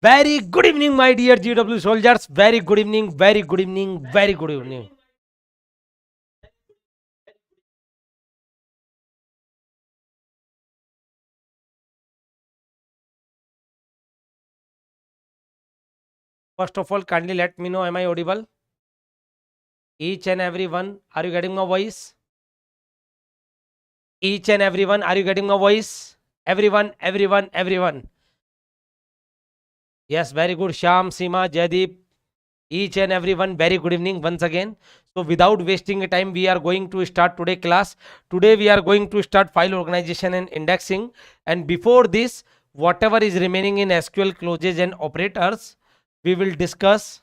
Very good evening, my dear GW soldiers. Very good evening, very good evening, very good evening. First of all, kindly let me know, am I audible? Each and everyone, are you getting my voice? Each and everyone, are you getting my voice? Everyone. Yes, very good. Sham, Seema, Jaideep, each and everyone, very good evening once again. So without wasting time, we are going to start today class. Today we are going to start file organization and indexing. And before this, whatever is remaining in SQL clauses and operators, we will discuss.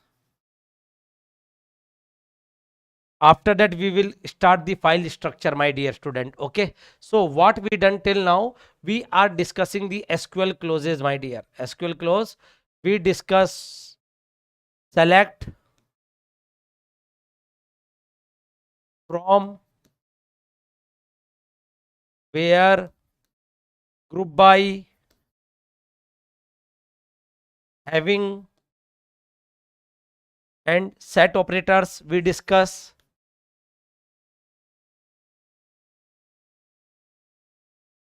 After that, we will start the file structure, my dear student. Okay. So what we done till now, we are discussing the SQL clauses, my dear. SQL clause, we discuss select, from, where, group by, having, and set operators we discuss.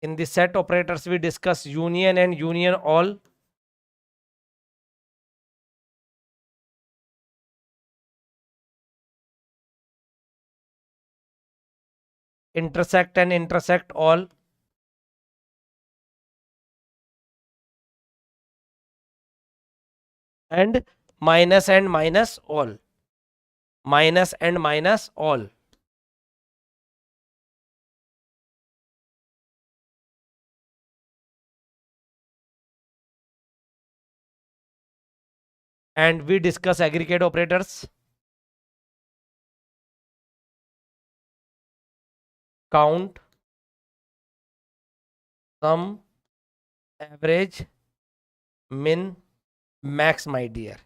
In the set operators we discuss union and union all. Intersect and intersect all. And minus all. Minus and minus all. And we discuss aggregate operators. Count, sum, average, min, max, my dear.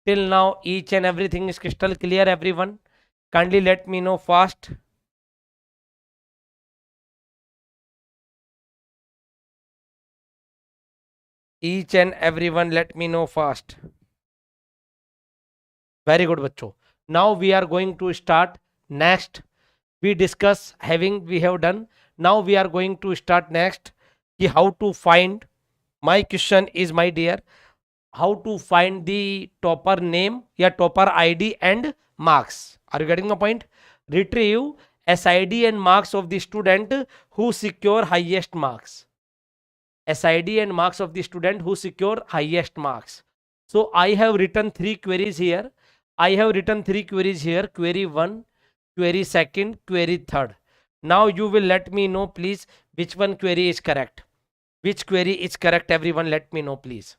Till now each and everything is crystal clear, everyone. Kindly let me know fast. Each and everyone, let me know fast. Very good, bachcho. Now we are going to start next. We discuss having, we have done. Now we are going to start next. How to find. My question is, my dear, how to find the topper name, yeah, topper ID and marks. Are you getting the point? Retrieve SID and marks of the student who secure highest marks. SID and marks of the student who secure highest marks. So I have written three queries here. Query 1, query 2, query 3. Now you will let me know, please, which one query is correct. Which query is correct, everyone, let me know, please.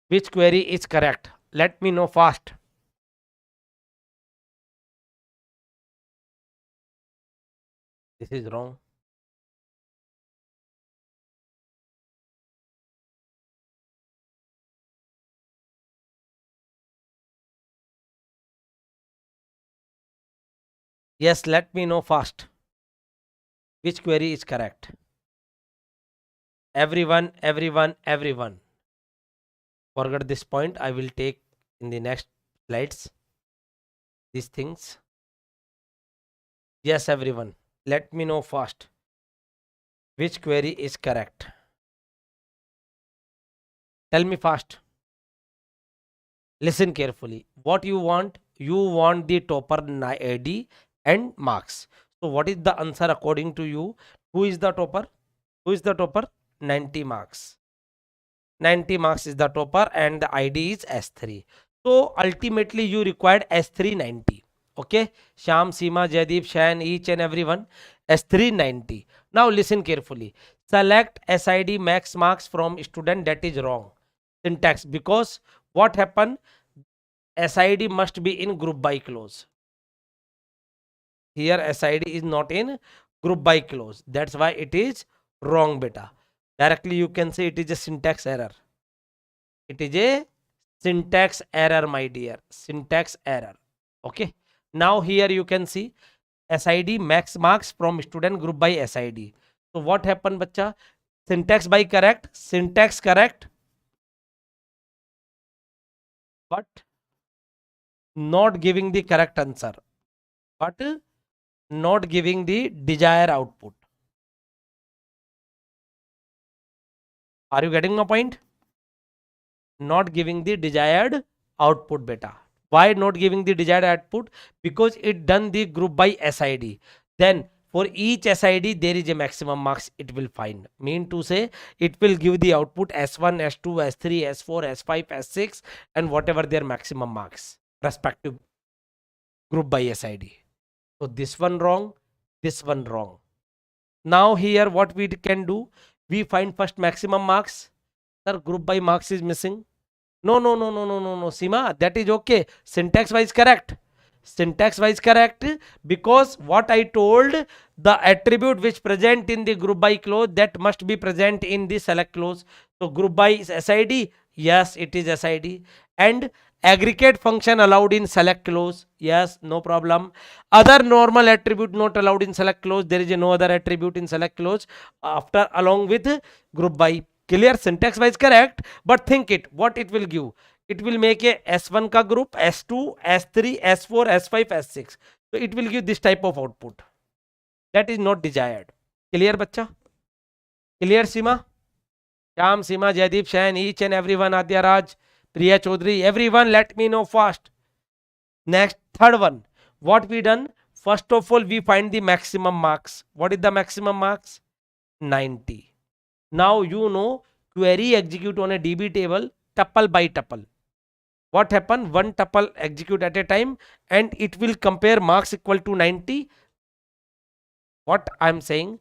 Which query is correct? Let me know fast. This is wrong. Yes, let me know fast. Which query is correct? Everyone. Forget this point. I will take in the next slides these things. Yes, everyone. Let me know fast. Which query is correct? Tell me fast. Listen carefully. What you want? You want the topper ID and marks. So what is the answer according to you? Who is the topper? 90 marks. 90 marks is the topper and the ID is S3. So ultimately you required S3 90. Okay. Sham, Seema, Jaideep, Shan, each and everyone. S3 90. Now listen carefully. Select SID max marks from student. That is wrong. Syntax. Because what happened? SID must be in group by clause. Here SID is not in group by clause. That's why it is wrong, beta. Directly you can say it is a syntax error. It is a syntax error, my dear. Syntax error. Okay. Now here you can see SID max marks from student group by SID. So what happened, bacha? Syntax by correct. Syntax correct. but not giving the correct answer, but not giving the desired output. Are you getting my point? Not giving the desired output, beta. Why not giving the desired output? Because it done the group by SID. Then for each SID there is a maximum marks it will find. Mean to say it will give the output S1, S2, S3, S4, S5, S6 and whatever their maximum marks respective group by SID. So this one wrong, this one wrong. Now here what we can do, we find first maximum marks. Sir, group by marks is missing. No, no, no, no, no, no, no, Seema, that is okay. Syntax wise correct. Syntax wise correct, because what I told, the attribute which present in the group by clause that must be present in the select clause. So group by is SID. Yes, it is SID. And aggregate function allowed in select clause. Yes, no problem. Other normal attribute not allowed in select clause. There is no other attribute in select clause after along with group by. Clear? Syntax wise correct, but think it what it will give. It will make a S1 ka group, S2, S3, S4, S5, S6. So it will give this type of output. That is not desired. Clear, bacha? Clear, Sima? Sham, Sima, Jaydeep, Shain, each and everyone, Adya Raj, Priya Chaudhary, everyone, let me know fast. Next, third one. What we done? First of all, we find the maximum marks. What is the maximum marks? 90. Now you know query execute on a DB table tuple by tuple. What happen? One tuple execute at a time and it will compare marks equal to 90. What I'm saying,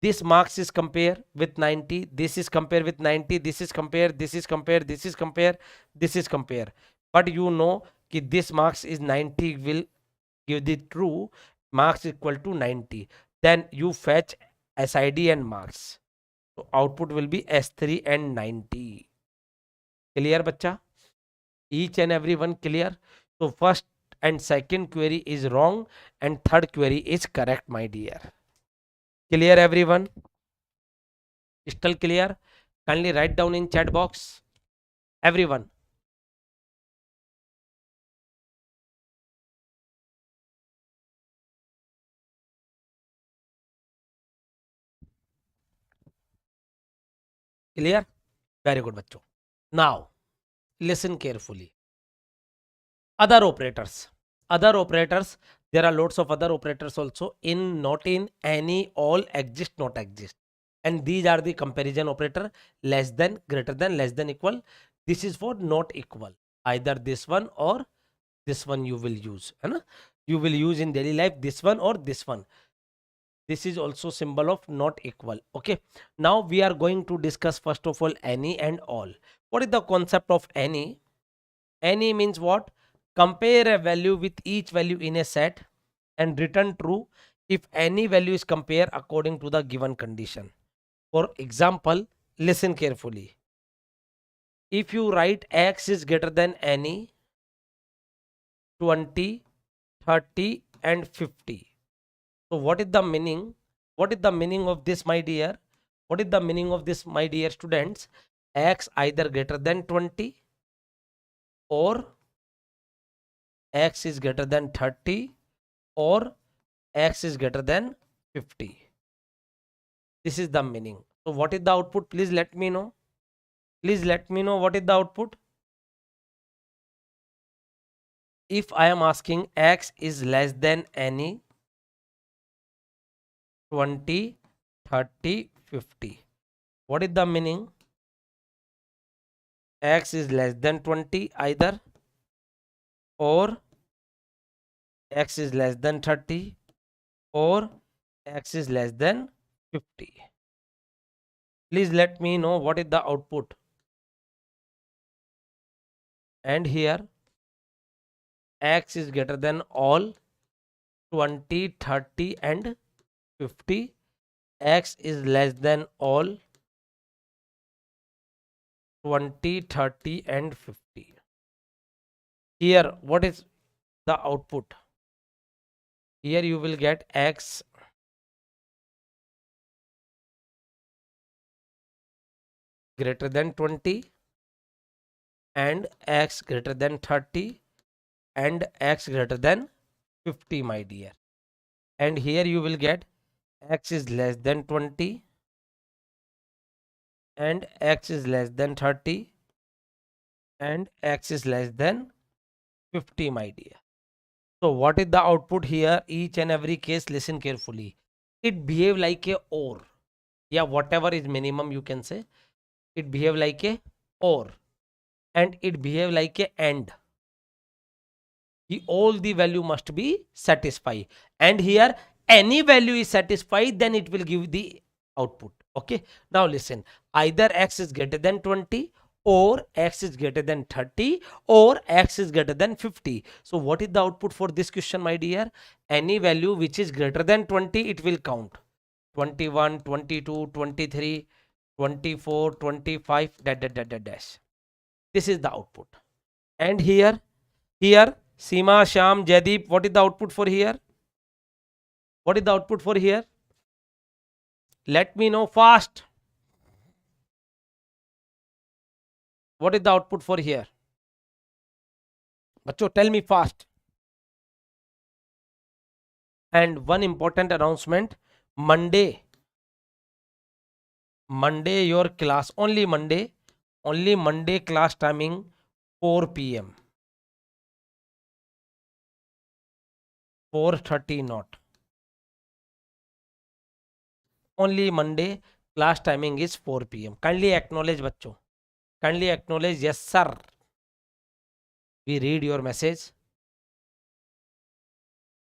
this marks is compare with 90, this is compare with 90, this is compare, this is compare, this is compare, this is compare. But you know that this marks is 90 will give the true marks equal to 90. Then you fetch SID and marks. So output will be S3 and 90. Clear, bacha? Each and every one clear? So first and second query is wrong and third query is correct, my dear. Clear, everyone? Still clear? Kindly write down in chat box. Everyone. Clear? Very good, bacho. Now, listen carefully. Other operators. Other operators. There are lots of other operators also. In, not in, any, all, exist, not exist. And these are the comparison operator. Less than, greater than, less than, equal. This is for not equal. Either this one or this one you will use. You will use in daily life this one or this one. This is also symbol of not equal. Okay. Now we are going to discuss first of all any and all. What is the concept of any? Any means what? Compare a value with each value in a set and return true if any value is compared according to the given condition. For example, listen carefully. If you write x is greater than any, 20, 30 and 50. So what is the meaning? What is the meaning of this, my dear? What is the meaning of this, my dear students? X either greater than 20 or x is greater than 30 or x is greater than 50. This is the meaning. So what is the output? Please let me know. Please let me know what is the output. If I am asking x is less than any, 20, 30, 50. What is the meaning? X is less than 20 either, or x is less than 30 or x is less than 50. Please let me know what is the output. And here x is greater than all, 20, 30 and 50. X is less than all, 20, 30 and 50. Here what is the output? Here you will get x greater than 20 and x greater than 30 and x greater than 50, my dear. And here you will get x is less than 20 and x is less than 30 and x is less than 50, my dear. So what is the output here? Each and every case, listen carefully. It behave like a or. Yeah, whatever is minimum you can say. It behave like a or and it behave like a and. All the value must be satisfied. And here any value is satisfied, then it will give the output. Okay. Now listen, either x is greater than 20 or x is greater than 30 or x is greater than 50. So what is the output for this question, my dear? Any value which is greater than 20, it will count 21, 22, 23, 24, 25, dash. This is the output. And here Seema, Sham, Jaideep, what is the output for here? What is the output for here? Let me know fast. What is the output for here? Bacho, tell me fast. And one important announcement, Monday your class, only Monday class timing 4 p.m. 4:30 not. Only Monday class timing is 4 p.m. Kindly acknowledge, bacho. Kindly acknowledge, yes sir. We read your message.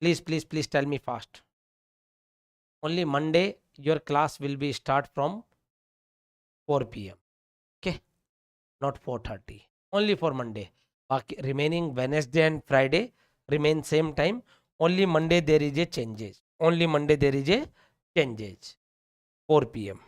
Please tell me fast. Only Monday your class will be start from 4 p.m. Okay, not 4:30. Only for Monday. Remaining Wednesday and Friday remain same time. Only Monday there is a changes. Only Monday there is a changes. 4 p.m.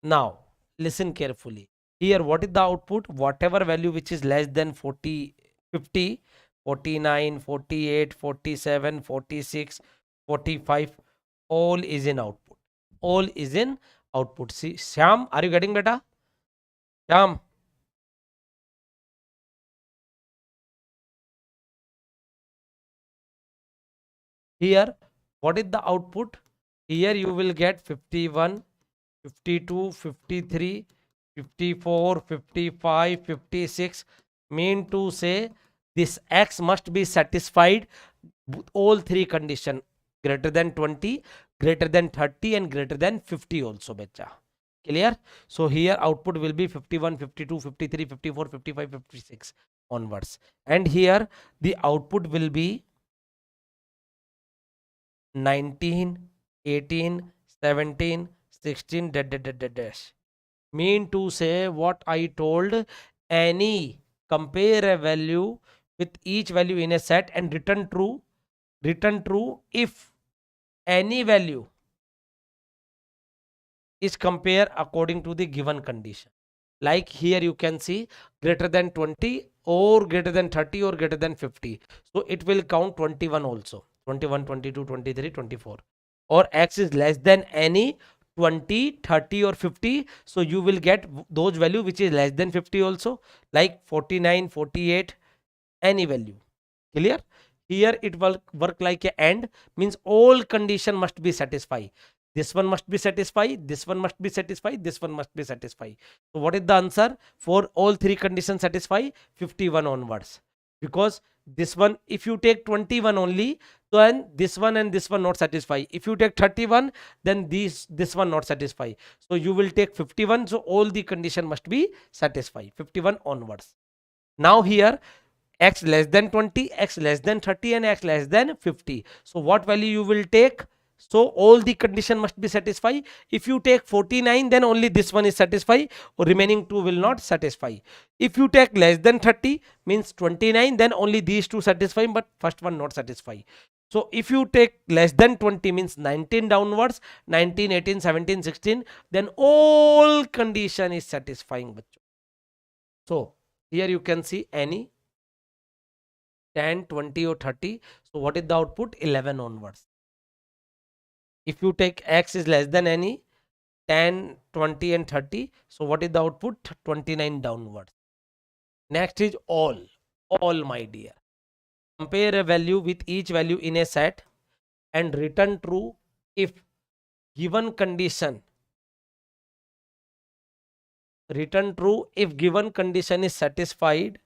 Now listen carefully. Here what is the output? Whatever value which is less than 40, 50, 49, 48, 47, 46, 45, all is in output. All is in output. See, Shyam, are you getting better? Shyam, here what is the output? Here you will get 51, 52, 53, 54, 55, 56. Mean to say this x must be satisfied all three condition, greater than 20, greater than 30 and greater than 50 also, bacha. Clear? So here output will be 51, 52, 53, 54, 55, 56 onwards. And here the output will be 19, 18, 17, 16, dash. Mean to say what I told, any compare a value with each value in a set and return true if any value is compared according to the given condition. Like here you can see greater than 20 or greater than 30 or greater than 50. So it will count 21 also. 21, 22, 23, 24. Or x is less than any 20, 30 or 50. So you will get those value which is less than 50 also, like 49, 48, any value. Clear? Here it will work like a AND, means all condition must be satisfied. This one must be satisfied, this one must be satisfied, this one must be satisfied. So what is the answer? For all three conditions satisfy, 51 onwards. Because this one, if you take 21 only, then this one and this one not satisfy. If you take 31, then this one not satisfy. So you will take 51. So all the condition must be satisfied, 51 onwards. Now here x less than 20, x less than 30 and x less than 50. So what value you will take? So all the condition must be satisfied. If you take 49, then only this one is satisfied, or remaining two will not satisfy. If you take less than 30, means 29, then only these two satisfy, but first one not satisfy. So if you take less than 20, means 19 downwards, 19, 18, 17, 16, then all condition is satisfying. So here you can see any 10, 20 or 30. So what is the output? 11 onwards. If you take x is less than any 10, 20 and 30. So what is the output? 29 downwards. Next is all my dear. Compare a value with each value in a set and return true if given condition. Return true if given condition is satisfied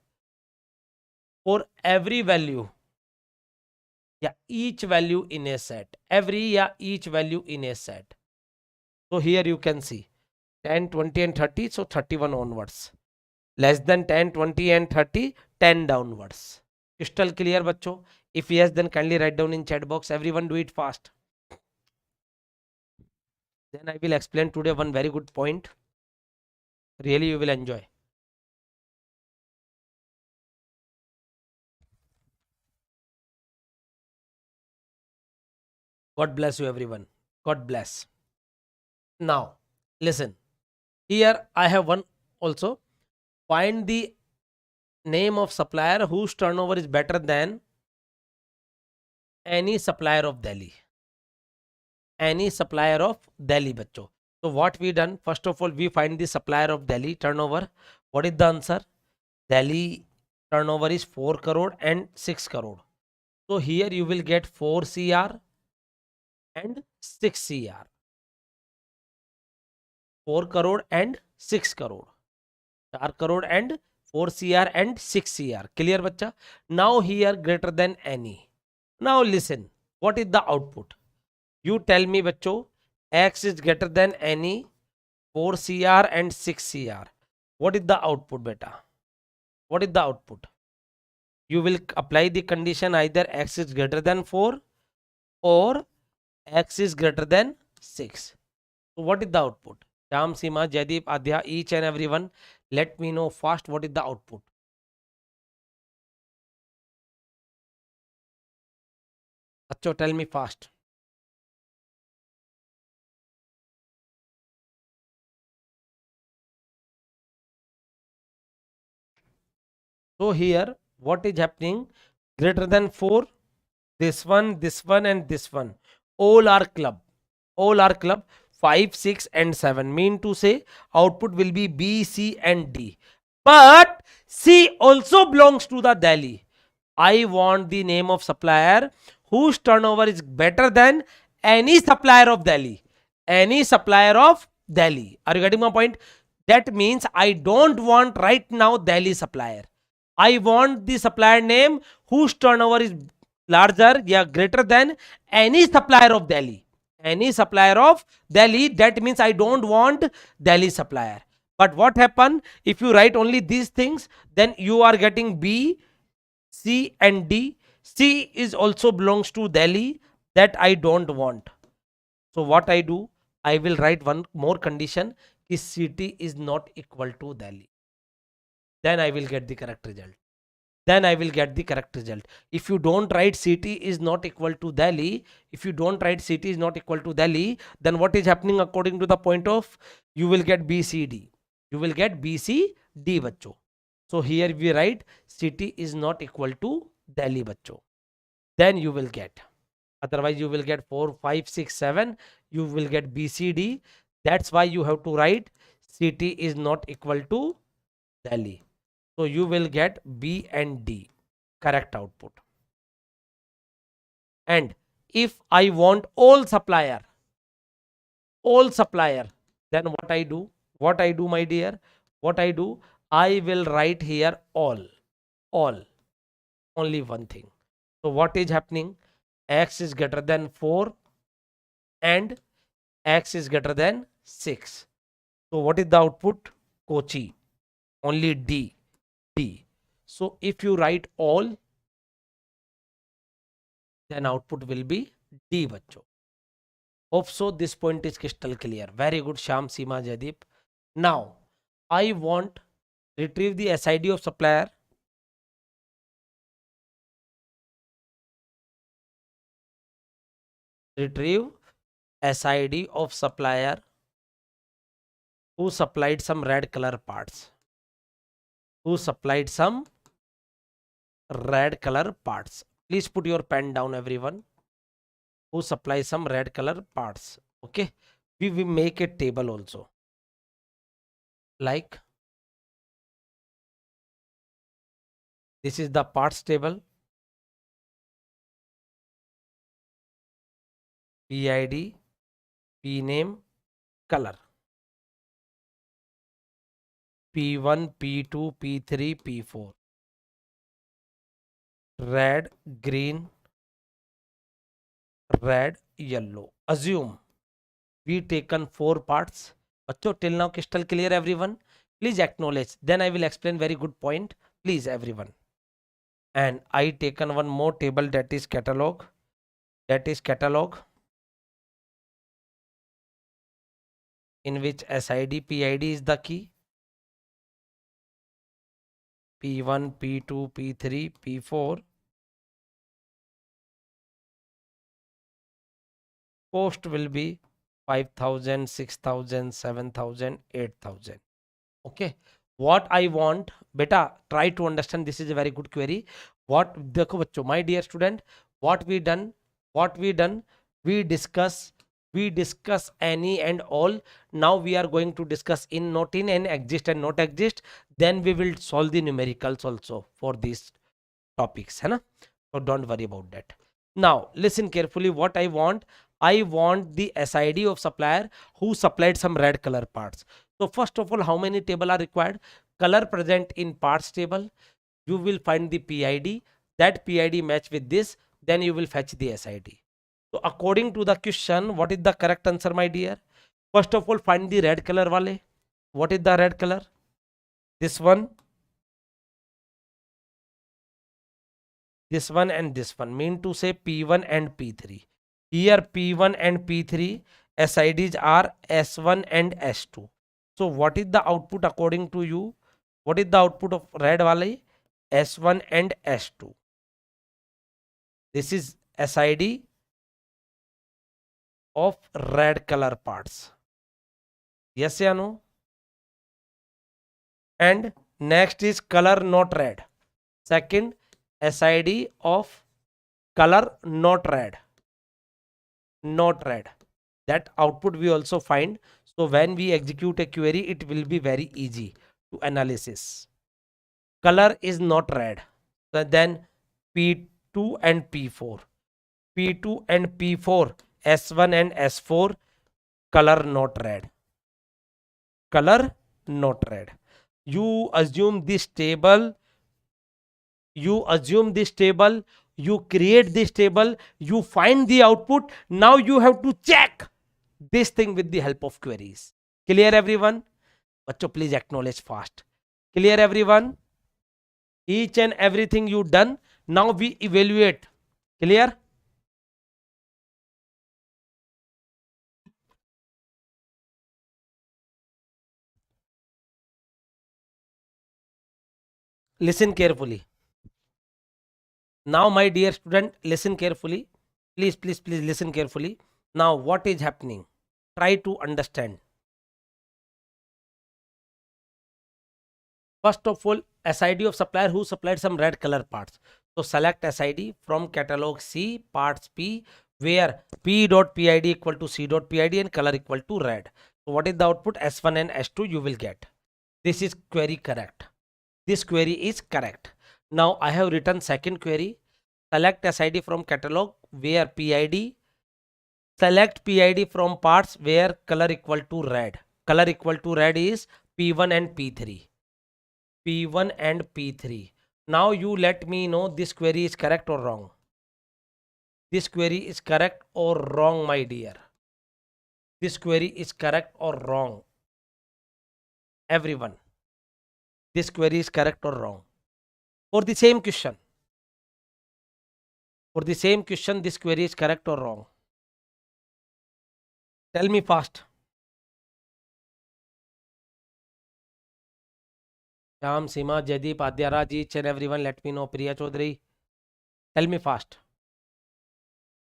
for every value. Yeah, each value in a set. Each value in a set. So here you can see 10, 20 and 30. So 31 onwards. Less than 10, 20 and 30, 10 downwards. Crystal clear, bachcho? If yes, then kindly write down in chat box. Everyone do it fast. Then I will explain today one very good point. Really you will enjoy. God bless you everyone. God bless. Now, listen. Here I have one also. Find the name of supplier whose turnover is better than any supplier of Delhi. Any supplier of Delhi, bachcho. So what we done? First of all, we find the supplier of Delhi turnover. What is the answer? Delhi turnover is 4 crore and 6 crore. So here you will get 4 CR and 6 CR. 4 crore and 6 crore. 4 crore and 4 CR and 6 CR. Clear, bacha? Now here greater than any. Now listen. What is the output? You tell me, bacho. X is greater than any 4 CR and 6 CR. What is the output, beta? What is the output? You will apply the condition either x is greater than 4 or x is greater than 6. So what is the output? Sham, Sima, Jaideep, Adya, each and everyone, let me know fast what is the output. Acho, tell me fast. So here, what is happening? Greater than 4, this one and this one. All are club. All are club. 5, 6 and 7. Mean to say output will be B, C and D. But C also belongs to the Delhi. I want the name of supplier whose turnover is better than any supplier of Delhi. Any supplier of Delhi. Are you getting my point? That means I don't want right now Delhi supplier. I want the supplier name whose turnover is larger, yeah, greater than any supplier of Delhi. Any supplier of Delhi. That means I don't want Delhi supplier. But what happen if you write only these things? Then you are getting B, C and D. C is also belongs to Delhi. That I don't want. So what I do? I will write one more condition. Is city is not equal to Delhi. Then I will get the correct result. Then I will get the correct result. If you don't write city is not equal to Delhi, if you don't write city is not equal to Delhi, then what is happening according to the point of, you will get BCD. You will get BCD, bachcho. So here we write city is not equal to Delhi, bachcho. Then you will get. Otherwise you will get 4, 5, 6, 7. You will get BCD. That's why you have to write city is not equal to Delhi. So you will get B and D, correct output. And if I want all supplier, then what I do? What I do, my dear? What I do? I will write here all. Only one thing. So what is happening? X is greater than 4 and X is greater than 6. So what is the output? Kochi. Only D. So if you write all, then output will be D, bachcho. Hope so this point is crystal clear. Very good, Sham, Seema, Jaideep. Now, I want retrieve the SID of supplier. Retrieve SID of supplier who supplied some red color parts. Please put your pen down, everyone. who supply some red color parts. Okay, we will make a table also, like this is the parts table, PID, P name, color, P1, P2, P3, P4, red, green, red, yellow. Assume we taken 4 parts. Bachcho, till now crystal clear everyone? Please acknowledge. Then I will explain very good point. Please everyone. And I taken one more table, that is catalog. That is catalog, in which SID, PID is the key. P1, P2, P3, P4. Cost will be 5,000, 6,000, 7,000, 8,000. Okay, what I want, beta, try to understand. This is a very good query. What, देखो बच्चों, my dear student, what we done, we discuss any and all. Now we are going to discuss in, not in, and exist and not exist. Then we will solve the numericals also for these topics, है ना? So don't worry about that. Now listen carefully. What I want the SID of supplier who supplied some red color parts. So first of all, how many table are required? Color present in parts table. You will find the PID. That PID match with this. Then you will fetch the SID. So according to the question, what is the correct answer, my dear? First of all, find the red color wale. What is the red color? This one. This one and this one. Mean to say P1 and P3. Here P1 and P3 SIDs are S1 and S2. So what is the output according to you? What is the output of red wale? S1 and S2. This is SID of red color parts. Yes or no? And next is color not red. Second, SID of color not red. Not red. That output we also find. So when we execute a query, it will be very easy to analysis. Color is not red. So then P2 and P4. P2 and P4, S1 and S4, color not red. Color not red. You assume this table. You create this table, you find the output. Now you have to check this thing with the help of queries. Clear everyone? Bachcho, please acknowledge fast. Clear everyone? Each and everything you done. Now we evaluate. Clear? Listen carefully. Now my dear student, listen carefully. Please listen carefully. Now what is happening? Try to understand. First of all, SID of supplier who supplied some red color parts. So select SID from catalog C, parts P, where P.PID equal to C.PID and color equal to red. So what is the output? S1 and S2 you will get. This is query correct. This query is correct. Now I have written second query. Select SID from catalog where PID. Select PID from parts where color equal to red. Color equal to red is P1 and P3. P1 and P3. Now you let me know this query is correct or wrong. This query is correct or wrong, my dear. This query is correct or wrong. Everyone. This query is correct or wrong. For the same question. For the same question, this query is correct or wrong. Tell me fast. Sham, Sima, Jaideep, Adyaraj, each and everyone, let me know. Priya Chaudhary, tell me fast.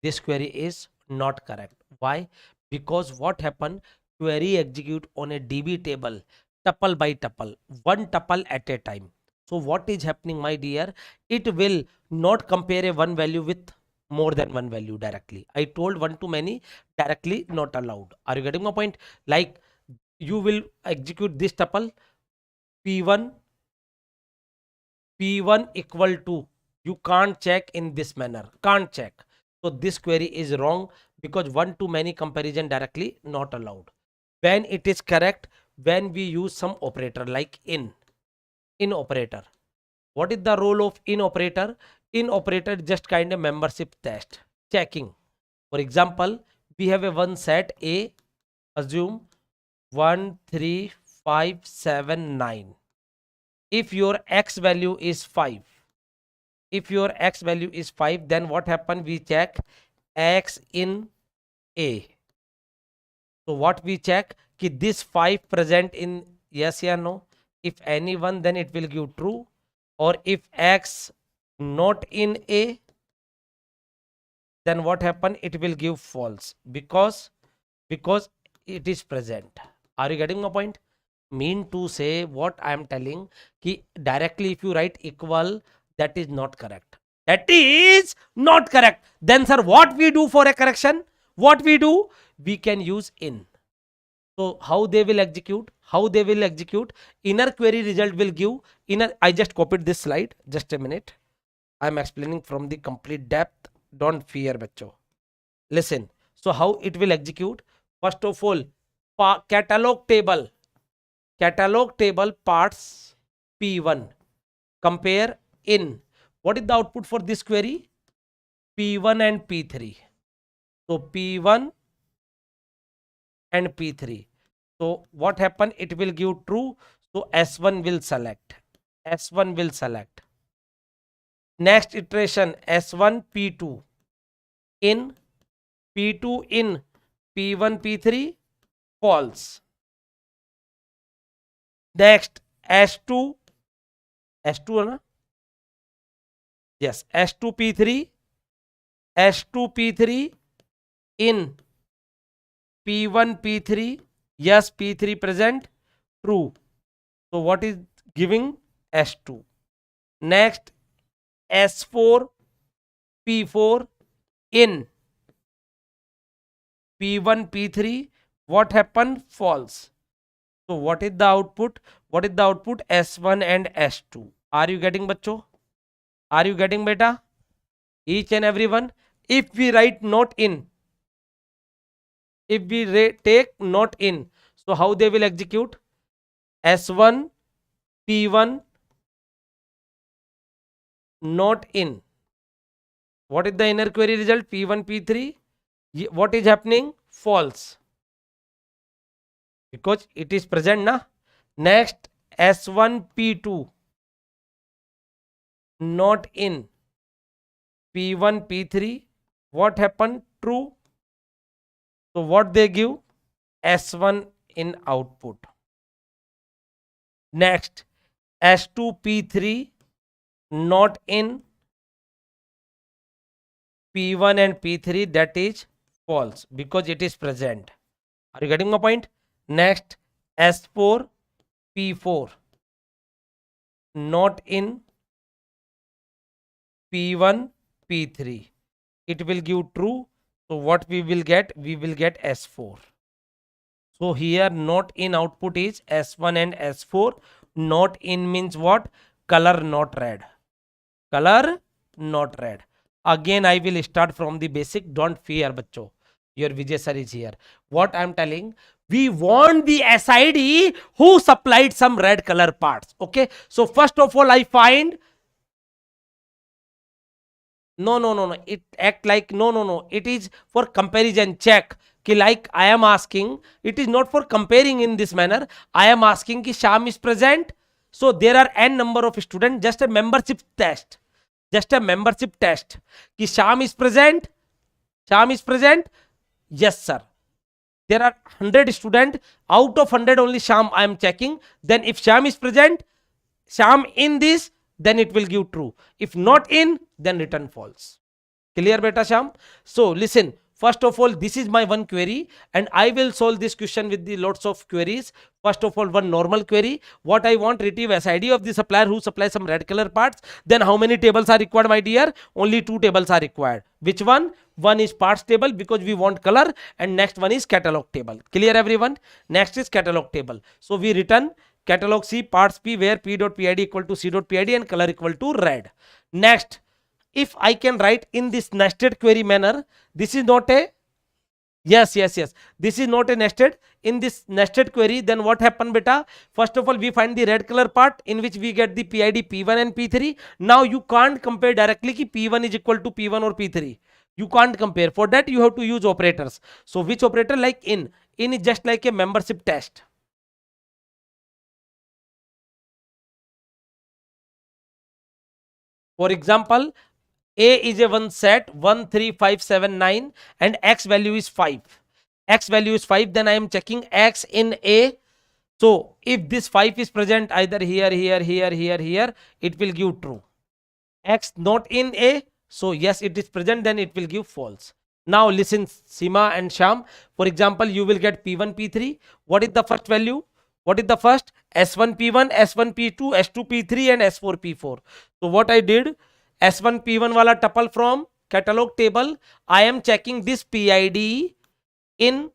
This query is not correct. Why? Because what happened? Query execute on a DB table, tuple by tuple, one tuple at a time. So what is happening, my dear? It will not compare a one value with more than one value directly. I told one to many directly not allowed. Are you getting my point? Like you will execute this tuple p1 equal to, you can't check in this manner, can't check. So this query is wrong because one to many comparison directly not allowed. When it is correct, when we use some operator like in operator. What is the role of in operator? In operator just kind of membership test checking. For example, we have a one set A, assume 1 3 5 7 9. If your x value is 5, if your x value is 5, then what happen? We check x in A. So what we check ki this 5 present in yes or no. If any one, then it will give true. Or if x not in A, then what happen? It will give false because it is present. Are you getting my point? Mean to say what I am telling ki directly if you write equal, that is not correct. That is not correct. Then sir, what we do for a correction? What we do? We can use in. So how they will execute? How they will execute? Inner query result will give inner. I just copied this slide. Just a minute. I am explaining from the complete depth. Don't fear, bachcho. Listen. So how it will execute? First of all, catalog table parts P1. Compare in. What is the output for this query? P1 and P3. So P1 and P3. So what happen? It will give true. So S1 will select. S1 will select. Next iteration S1 P2 in P2 in P1 P3 false. Next S2 na? Yes, S2 P3 in P1 P3, yes, P3 present, true. So what is giving? S2. Next S4 P4 in P1 P3, what happened? False. So what is the output? What is the output? S1 and S2. Are you getting, bachcho? Are you getting, beta? Each and everyone. If we write not in, if we take not in, so how they will execute? S1 P1 not in. What is the inner query result? P1 P3. What is happening? False. Because it is present na. Next S1 P2 not in P1 P3. What happened? True. So what they give? S1 in output. Next S2 P3 not in P1 and P3, that is false because it is present. Are you getting my point? Next S4 P4 not in P1 P3. It will give true. So what we will get? We will get S4. So here not in output is S1 and S4. Not in means what? Color not red. Color not red. Again I will start from the basic. Don't fear, bachcho. Your Vijay sir is here. What I am telling, we want the SID who supplied some red color parts. Okay. So first of all I find no. It act like no. It is for comparison check. Ki like I am asking, it is not for comparing in this manner. I am asking ki Sham is present. So there are n number of students. Just a membership test. Just a membership test. Ki Sham is present. Sham is present. Yes, sir. There are 100 students. Out of 100 only Sham I am checking. Then if Sham is present, Sham in this, then it will give true. If not in, then return false. Clear, beta Sham? So listen. first of all, this is my one query, and I will solve this question with the lots of queries. First of all, one normal query. What I want, retrieve SID of the supplier who supplies some red color parts. Then how many tables are required, my dear? Only 2 tables are required. Which one? One is parts table because we want color, and next one is catalog table. Clear everyone? Next is catalog table. So we return catalog C, parts P, where P.PID equal to C.PID and color equal to red. Next, if I can write in this nested query manner, this is not a, yes, this is not a nested. In this nested query, then what happened, beta? First of all, we find the red color part in which we get the PID P1 and P3. Now you can't compare directly ki P1 is equal to P1 or P3. You can't compare. For that, you have to use operators. So which operator? Like in. In is just like a membership test. For example, A is a one set 1, 3, 5, 7, 9 and X value is 5. X value is 5, then I am checking X in A. So if this 5 is present either here, here, it will give true. X not in A, so yes, it is present, then it will give false. Now listen, Sima and Sham. For example, you will get P1, P3. What is the first value? What is the first? S1, P1, S1, P2, S2, P3 and S4, P4. So what I did, S1, P1 wala tuple from catalog table, I am checking this PID in,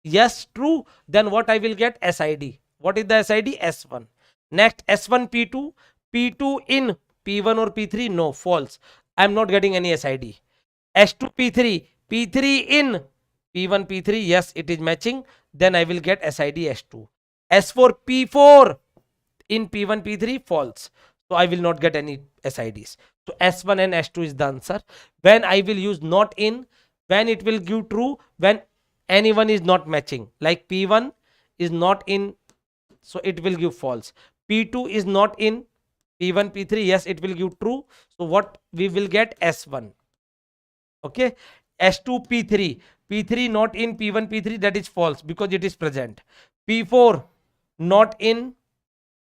yes, true. Then what I will get? SID. What is the SID? S1. Next, S1, P2, P2 in P1 or P3? No, false. I am not getting any SID. S2, P3, P3 in P1, P3, yes, it is matching. Then I will get SID S2. S4, P4 in P1, P3, false. So I will not get any SIDs. So S1 and S2 is the answer. When I will use not in, when it will give true, when anyone is not matching. Like P1 is not in, so it will give false. P2 is not in P1, P3, yes, it will give true. So what we will get? S1. Okay. S2, P3. P3 not in P1, P3, that is false because it is present. P4 not in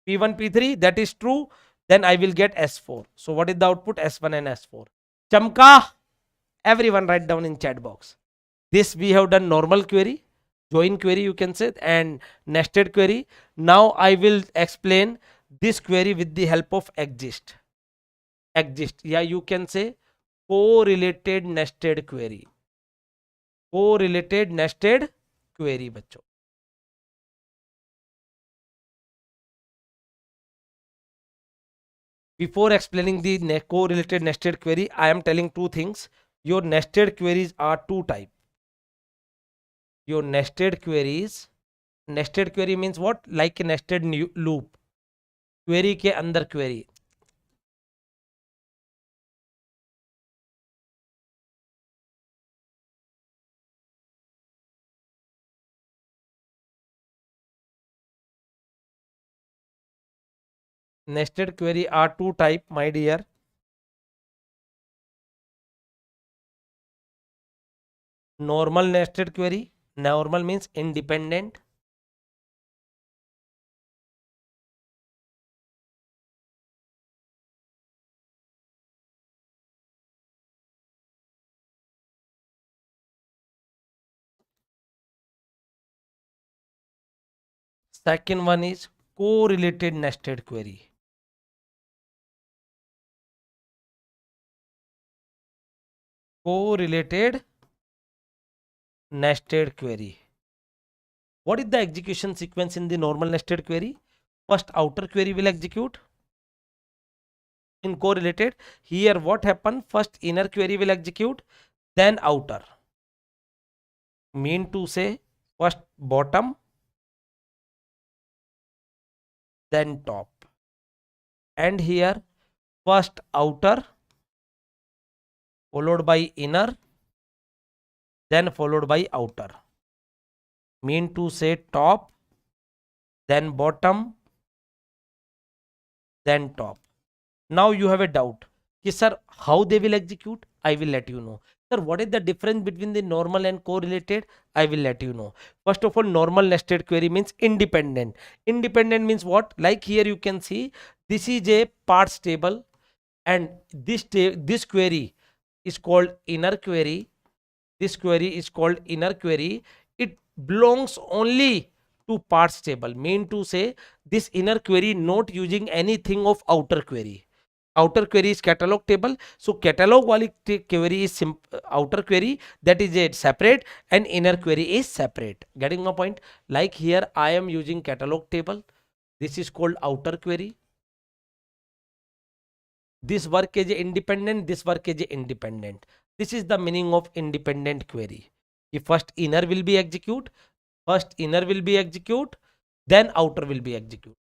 P1, P3, that is true. Then I will get S4. So what is the output? S1 and S4. Chamka. Everyone write down in chat box. This we have done normal query, join query you can say, and nested query. Now I will explain this query with the help of exist. Exist. Yeah, you can say correlated nested query. Correlated nested query, बच्चों. Before explaining the correlated nested query, I am telling two things. Your nested queries are two types. Your nested queries, nested query means what? Like a nested loop. Query के अंदर query. Nested query are two type, my dear. Normal nested query. Normal means independent. Second one is correlated nested query. Correlated nested query. What is the execution sequence in the normal nested query? First outer query will execute. In correlated, here what happened? First inner query will execute, then outer. Mean to say first bottom, then top. And here first outer followed by inner, then followed by outer. Mean to say top, then bottom, then top. Now you have a doubt. Yes, sir, how they will execute? I will let you know. Sir, what is the difference between the normal and correlated? I will let you know. First of all, normal nested query means independent. Independent means what? Like here you can see, this is a parts table and this query is called inner query This query is called inner query. It belongs only to parts table. Mean to say, this inner query not using anything of outer query. Outer query is catalog table. So catalog wali query is outer query, that is a separate, and inner query is separate. Getting my point? Like here I am using catalog table. This is called outer query. This work is independent, this work is independent. This is the meaning of independent query. If first inner will be execute, then outer will be execute.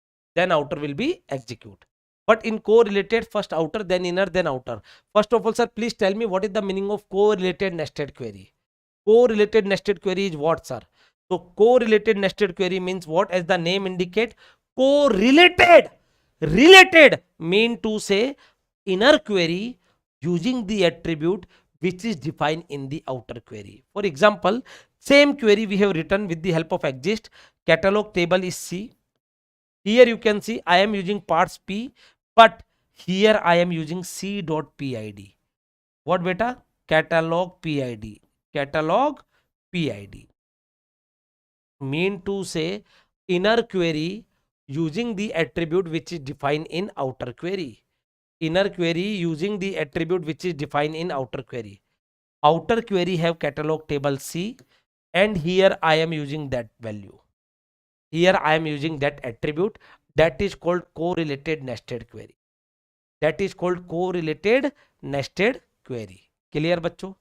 But in correlated, first outer, then inner, then outer. First of all, sir, please tell me what is the meaning of correlated nested query. Correlated nested query is what, sir? So correlated nested query means what? As the name indicate, correlated. Related mean to say inner query using the attribute which is defined in the outer query. For example, same query we have written with the help of exist. Catalog table is C. Here you can see I am using parts P, but here I am using C.PID. What beta? Catalog PID. Catalog PID. Mean to say inner query using the attribute which is defined in outer query. Inner query using the attribute which is defined in outer query. Outer query have catalog table C, and here I am using that value. Here I am using that attribute. That is called correlated nested query. That is called correlated nested query. Clear बच्चों?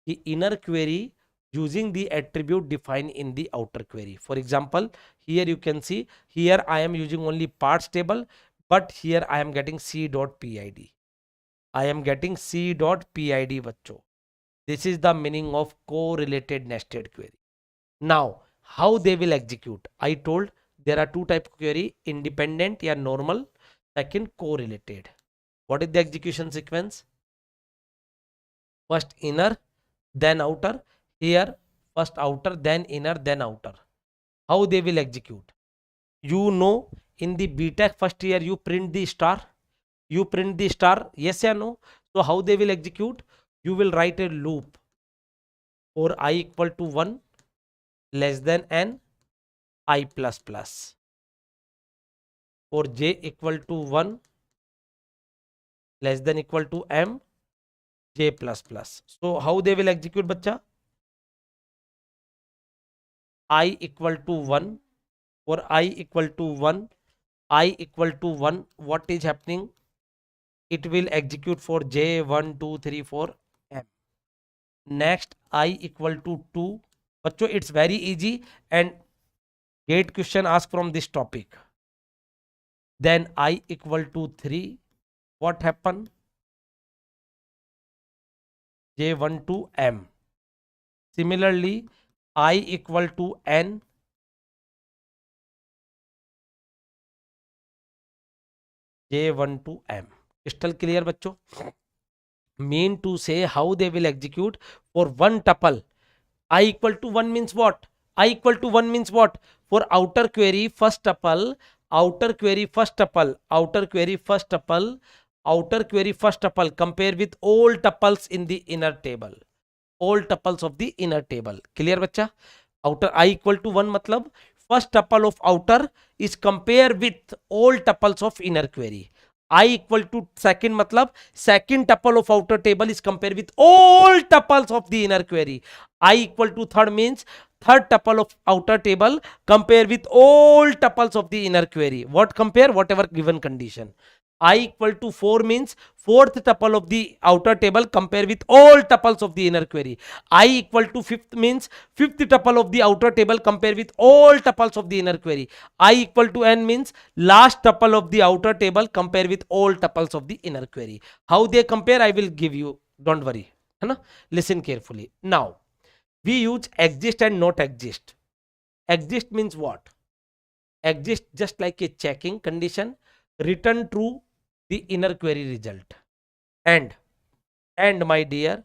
The inner query using the attribute defined in the outer query. For example, here you can see, here I am using only parts table, but here I am getting C.PID. I am getting C.PID बच्चों. This is the meaning of correlated nested query. Now, how they will execute? I told there are two type of query, independent or normal, second correlated. What is the execution sequence? First inner, then outer. Here first outer, then inner, then outer. How they will execute? You know, in the BTech first year you print the star. Yes or no? So how they will execute? You will write a loop for I equal to 1 less than n I plus plus, for j equal to 1 less than equal to m j plus plus. So how they will execute bacha? I equal to 1, for I equal to 1, what is happening? It will execute for j 1 2 3 4 m. Next I equal to 2. Bacho, it's very easy and gate question asked from this topic. Then I equal to 3. What happened? j1 to m. Similarly, I equal to n. j1 to m. Crystal clear बच्चों? Mean to say how they will execute for one tuple. I equal to 1 means what? I equal to 1 means what? For outer query first tuple, outer query first tuple, outer query first tuple, outer query first tuple, compare with all tuples in the inner table. All tuples of the inner table. Clear बच्चा? Outer I equal to 1 मतलब first tuple of outer is compare with all tuples of inner query. I equal to second मतलब second tuple of outer table is compared with all tuples of the inner query. I equal to third means third tuple of outer table compare with all tuples of the inner query. What compare? Whatever given condition. I equal to 4 means fourth tuple of the outer table compare with all tuples of the inner query. I equal to fifth means fifth tuple of the outer table compare with all tuples of the inner query. I equal to n means last tuple of the outer table compare with all tuples of the inner query. How they compare I will give you. Don't worry. Listen carefully. Now we use exist and not exist. Exist means what? Exist just like a checking condition. Return true the inner query result. And my dear,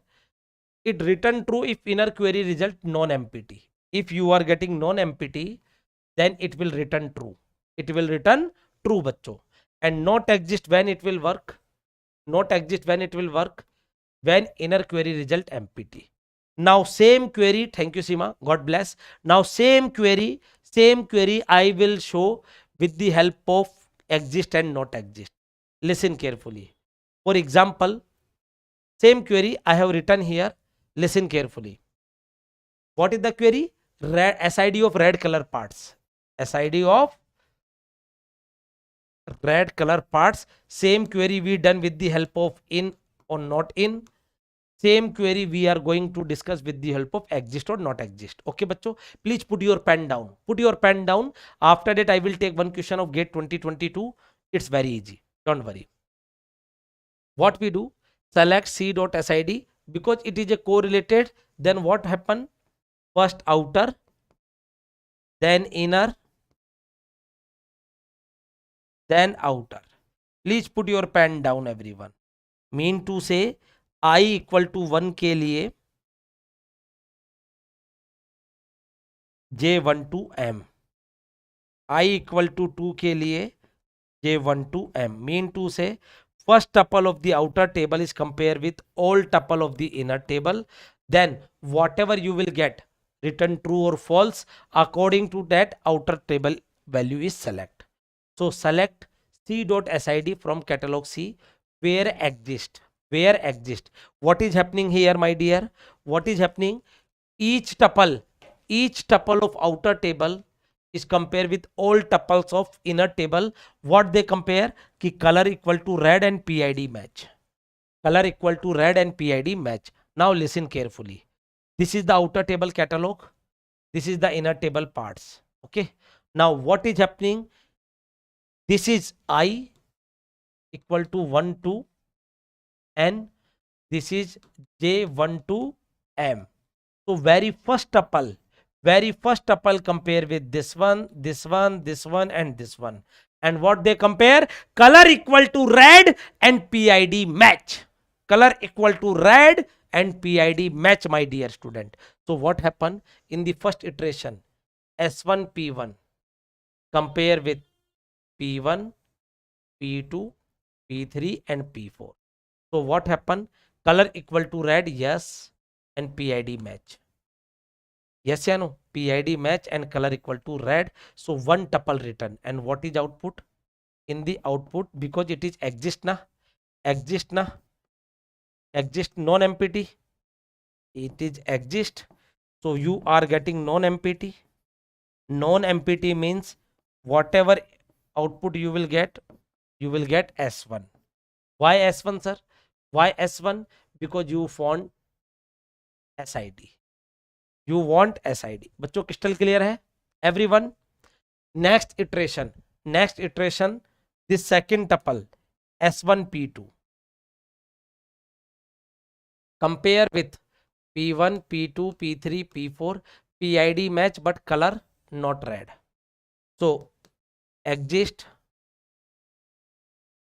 it return true if inner query result non-empty. If you are getting non-empty, then it will return true. It will return true bachcho. And not exist when it will work. Not exist when it will work. When inner query result empty. Now same query, thank you Sima, God bless. Now same query I will show with the help of exist and not exist. Listen carefully. For example, same query I have written here. Listen carefully. What is the query? SID of red color parts. SID of red color parts. Same query we done with the help of in or not in. Same query we are going to discuss with the help of exist or not exist. Okay bachcho, please put your pen down. Put your pen down. After that I will take one question of GATE 2022. It's very easy. Don't worry. What we do? Select c.sid because it is a correlated. Then what happen? First outer, then inner, then outer. Please put your pen down everyone. Mean to say I equal to 1 के लिए J12 M, I equal to 2 के लिए J12 M. Mean to say first tuple of the outer table is compared with all tuple of the inner table. Then whatever you will get return true or false, according to that outer table value is select. So select c.sid from catalog C where exist. Where exist. What is happening here my dear? What is happening? Each tuple of outer table is compared with all tuples of inner table. What they compare? Ki color equal to red and PID match. Color equal to red and PID match. Now listen carefully. This is the outer table catalog. This is the inner table parts. Okay. Now what is happening? This is I equal to 1 to N. This is J1 to M. So very first tuple compare with this one, and this one. And what they compare? Color equal to red and PID match. Color equal to red and PID match, my dear student. So what happened in the first iteration? S1 P1 compare with P1, P2, P3 and P4. So what happened? Color equal to red, yes, and PID match. Yes या no? PID match and color equal to red. So one tuple written. And what is output? In the output, because it is exist non-empty. It is exist. So you are getting non-empty. Non-empty means whatever output you will get S1. Why S1 sir? Why S1? Because you found SID. You want SID. बच्चों crystal clear है everyone? Next iteration, this second tuple S1 P2 compare with P1 P2 P3 P4 PID match but color not red. So exist,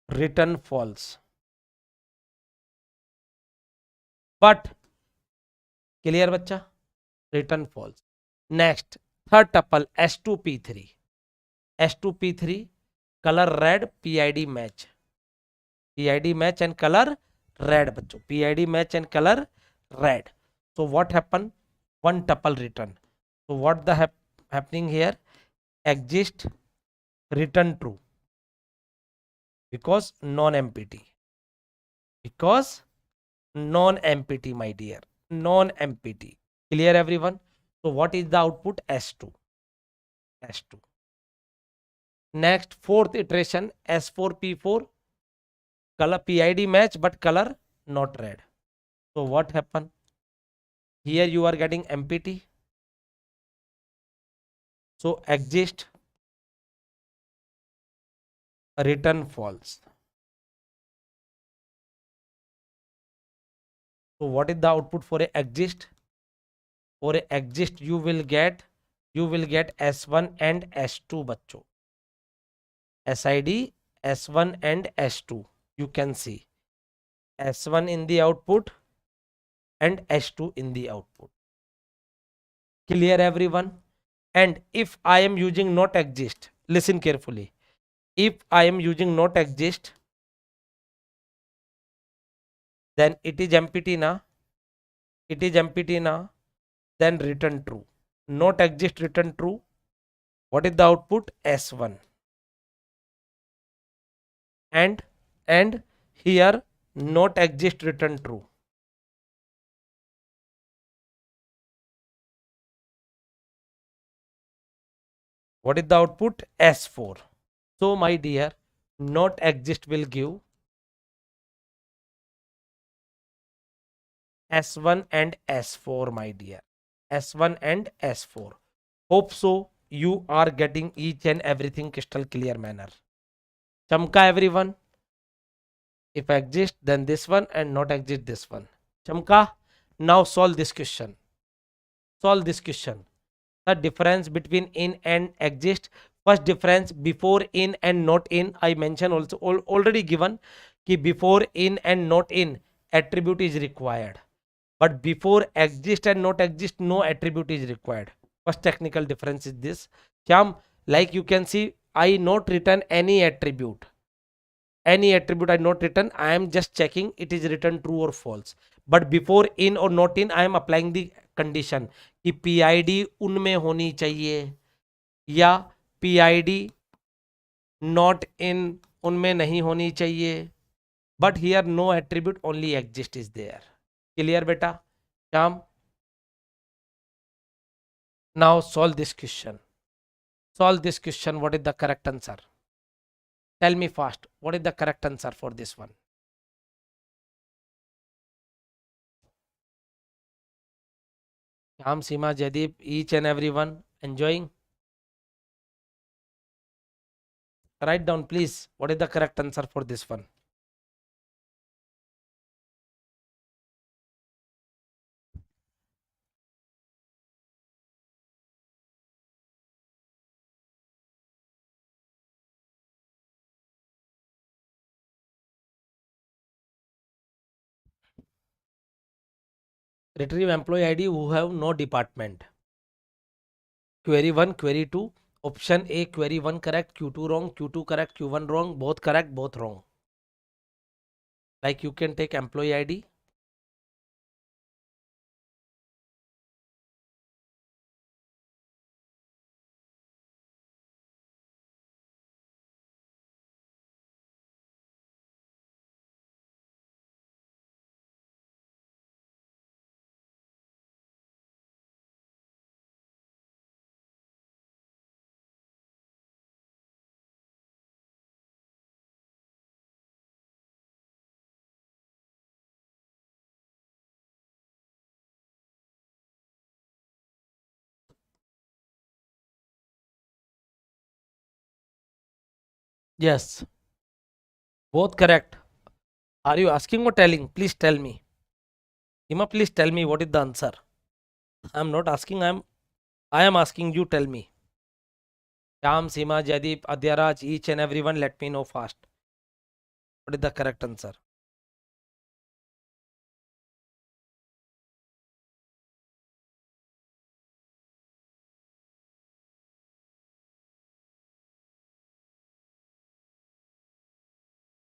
return false. But clear बच्चा? Return false. Next third tuple S2 P3 color red PID match and color red बच्चों. PID match and color red. So what happened? One tuple return. So what the happening here? Exist, return true because non-empty. My dear, non-empty. Clear everyone? So what is the output? S2. Next fourth iteration S4 P4 color PID match but color not red. So what happened? Here you are getting empty. So exist, return false. So what is the output for a exist? For a exist you will get S1 and S2 बच्चों. SID S1 and S2. You can see S1 in the output and S2 in the output. Clear everyone? And if I am using not exist, listen carefully. If I am using not exist, then it is empty na. It is empty now. Then return true. Not exist, return true. What is the output? S1. And here not exist, return true. What is the output? S4. So my dear, not exist will give S1 and S4, my dear. S1 and S4. Hope so you are getting each and everything crystal clear manner. Chamka everyone. If exist, then this one, and not exist, this one. Chamka. Now solve this question. Solve this question. The difference between in and exist. First difference before in and not in. I mentioned also already given कि before in and not in attribute is required. But before exist and not exist, no attribute is required. First technical difference is this. Kyam, like you can see, I not written any attribute. Any attribute I not written. I am just checking it is written true or false. But before in or not in, I am applying the condition कि PID उनमें होनी चाहिए या PID not in उनमें नहीं होनी चाहिए. But here no attribute, only exist is there. Clear beta? Sham? Now solve this question. Solve this question. What is the correct answer? Tell me fast. What is the correct answer for this one? Sham, Seema, Jadip, each and everyone enjoying? Write down please. What is the correct answer for this one? Retrieve employee ID who have no department. Query 1, query 2. Option A, query 1 correct, Q2 wrong, Q2 correct, Q1 wrong, both correct, both wrong. Like you can take employee ID. Yes, both correct. Are you asking or telling? Please tell me. Hima, please tell me what is the answer. I am not asking, I am asking you, tell me. Sham, Seema, Jadip, Adyaraj, each and everyone, let me know fast. What is the correct answer?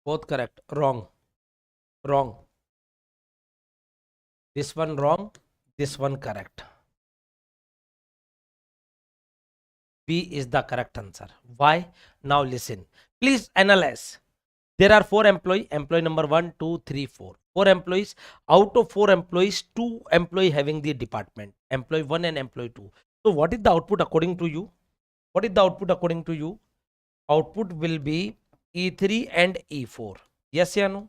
Both correct. Wrong. Wrong. This one wrong. This one correct. B is the correct answer. Why? Now listen. Please analyze. There are 4 employees. Employee number 1, 2, 3, 4. 4 employees. Out of 4 employees, 2 employee having the department. Employee 1 and employee 2. So what is the output according to you? What is the output according to you? Output will be E3 and E4. Yes or no?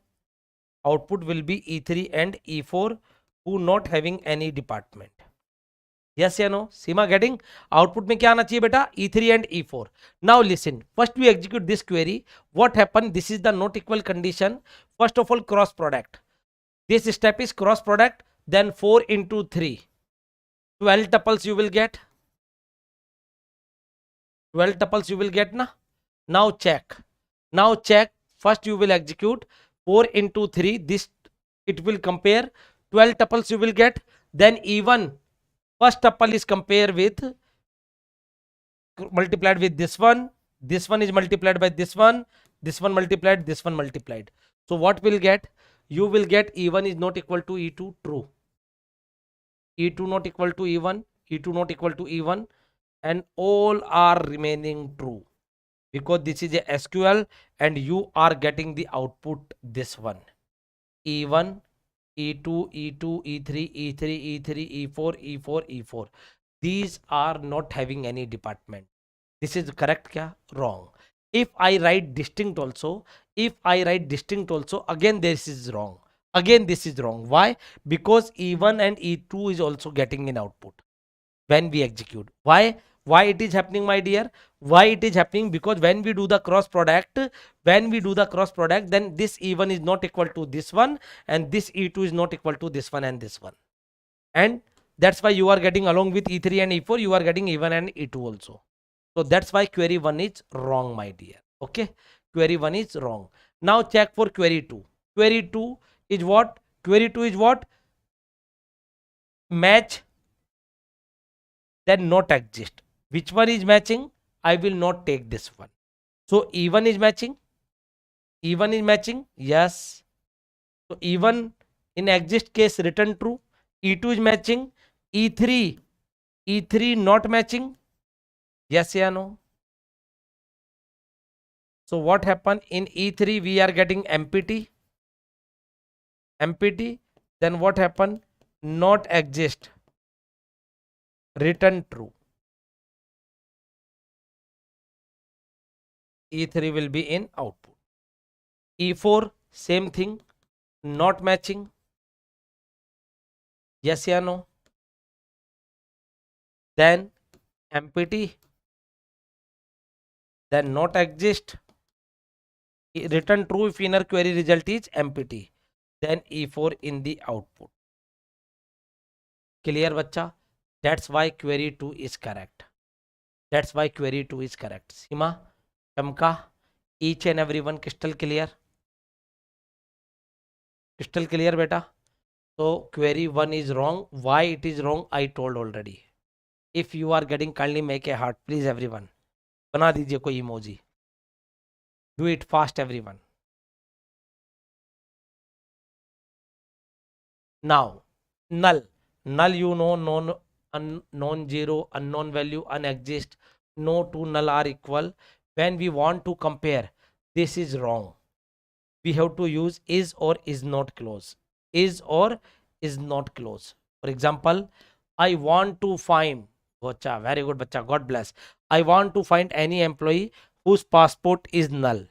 Output will be E3 and E4 who not having any department. Yes or no? Seema getting? Output में क्या आना चाहिए बेटा? E3 and E4. Now listen. First we execute this query. What happened? This is the not equal condition. First of all, cross product. This step is cross product. Then 4 into 3. 12 tuples you will get. 12 tuples you will get na? Now check. Now check. First you will execute 4 into 3. This it will compare. 12 tuples you will get. Then even first tuple is compared with multiplied with this one. This one is multiplied by this one. This one multiplied. This one multiplied. So what will get? You will get E1 is not equal to E2. True. E2 not equal to E1, E2 not equal to E1, and all are remaining true because this is a SQL and you are getting the output this one. E1, E2, E2, E3, E3, E3, E4, E4, E4. These are not having any department. This is correct kya? Wrong. If I write distinct also, again this is wrong. Again this is wrong. Why? Because E1 and E2 is also getting in output when we execute. Why it is happening, my dear? Why it is happening? Because when we do the cross product, then this E1 is not equal to this one, and this E2 is not equal to this one and this one. And that's why you are getting along with E3 and E4, you are getting E1 and E2 also. So that's why query 1 is wrong, my dear. Okay, query 1 is wrong. Now check for query 2. Query 2 is what? Query 2 is what? Match, then not exist. Which one is matching? I will not take this one. So E1 is matching. E1 is matching. Yes. So E1 in exist case return true. E2 is matching. E3 not matching. Yes or no? So what happened in E3? We are getting MPT. Then what happened? Not exist. Return true. E3 will be in output. E4 same thing. Not matching. Yes or no? Then empty, then not exist. Return true if inner query result is empty. Then E4 in the output. Clear bacha? That's why query 2 is correct. That's why query 2 is correct. Sima, Chamka, each and every one crystal clear? Crystal clear beta? So query 1 is wrong. Why it is wrong? I told already. If you are getting, kindly make a heart, please everyone. बना दीजिए कोई emoji. Do it fast everyone. Now, null. Null, you know, non-zero, unknown value, unexist. No two null are equal. When we want to compare, this is wrong. We have to use is or is not clause. Is or is not clause. For example, I want to find, bacha, very good bacha, God bless. I want to find any employee whose passport is null,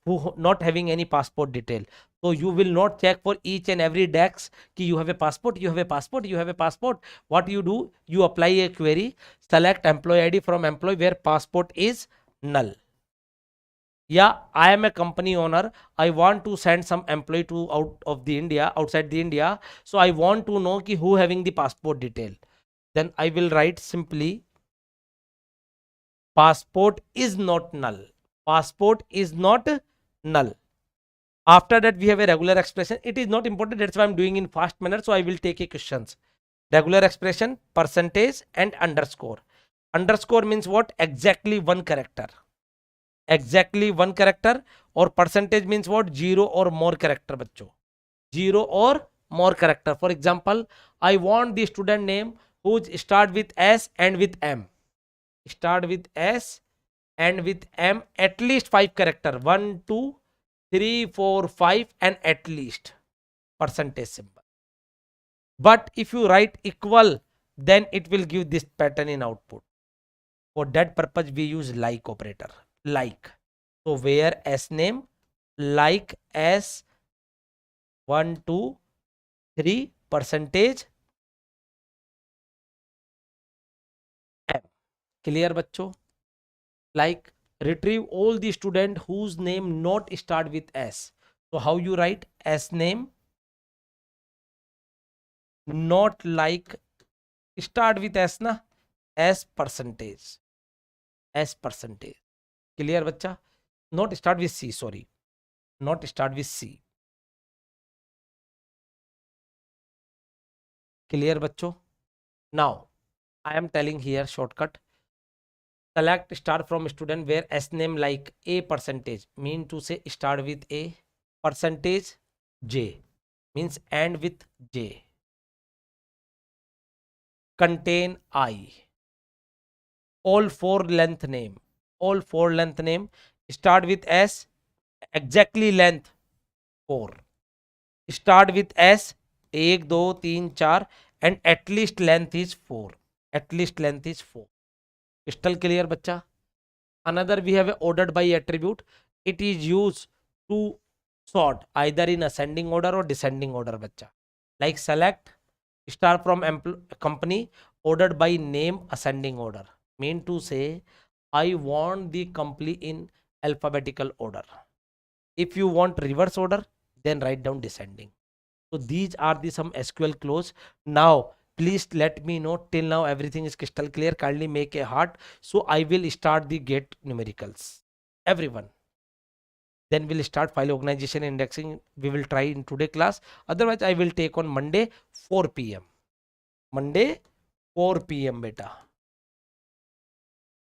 who not having any passport detail. So you will not check for each and every dex ki you have a passport, you have a passport, you have a passport. What you do, you apply a query, select employee ID from employee where passport is null. Yeah, I am a company owner. I want to send some employee to outside the India. So I want to know ki who having the passport detail. Then I will write simply passport is not null. Passport is not null. After that, we have a regular expression. It is not important. That's why I'm doing in fast manner. So I will take a questions. Regular expression, percentage and underscore. Underscore means what? Exactly one character. Exactly one character. Or percentage means what? 0 or more character, bachcho. 0 or more character. For example, I want the student name who start with S and with M. Start with S and with M at least 5 character. 1, 2, 3, 4, 5 and at least percentage symbol. But if you write equal, then it will give this pattern in output. For that purpose, we use like operator. Like. So where S name, like S 1, 2, 3 percentage M. Clear bachcho? Like retrieve all the student whose name not start with S. So how you write? S name not like start with S na, S percentage. S percentage. Clear bacha? Not start with C, sorry. Not start with C. Clear bacho? Now, I am telling here shortcut. Select start from student where S name like A percentage. Mean to say start with A. Percentage J. Means end with J. contain I. All four length name start with S, exactly length 4. Start with S, 1, 2, 3, 4 and at least length is 4. At least length is 4. Crystal clear, bacha? Another we have a ordered by attribute. It is used to sort either in ascending order or descending order, bacha. Like select star from company ordered by name ascending order. Mean to say I want the company in alphabetical order. If you want reverse order, then write down descending. So these are the some SQL clause. Now please let me know till now everything is crystal clear. Kindly make a heart. So I will start the get numericals. Everyone. Then we'll start file organization indexing. We will try in today class. Otherwise I will take on Monday 4 p.m. Monday 4 p.m. beta.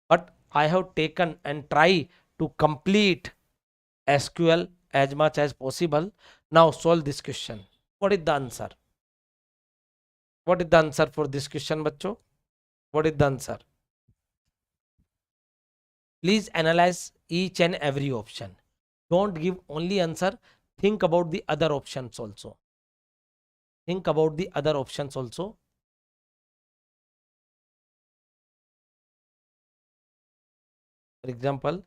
But I have taken and try to complete SQL as much as possible. Now solve this question. What is the answer? What is the answer for this question, bacho? What is the answer? Please analyze each and every option. Don't give only answer. Think about the other options also. Think about the other options also. For example,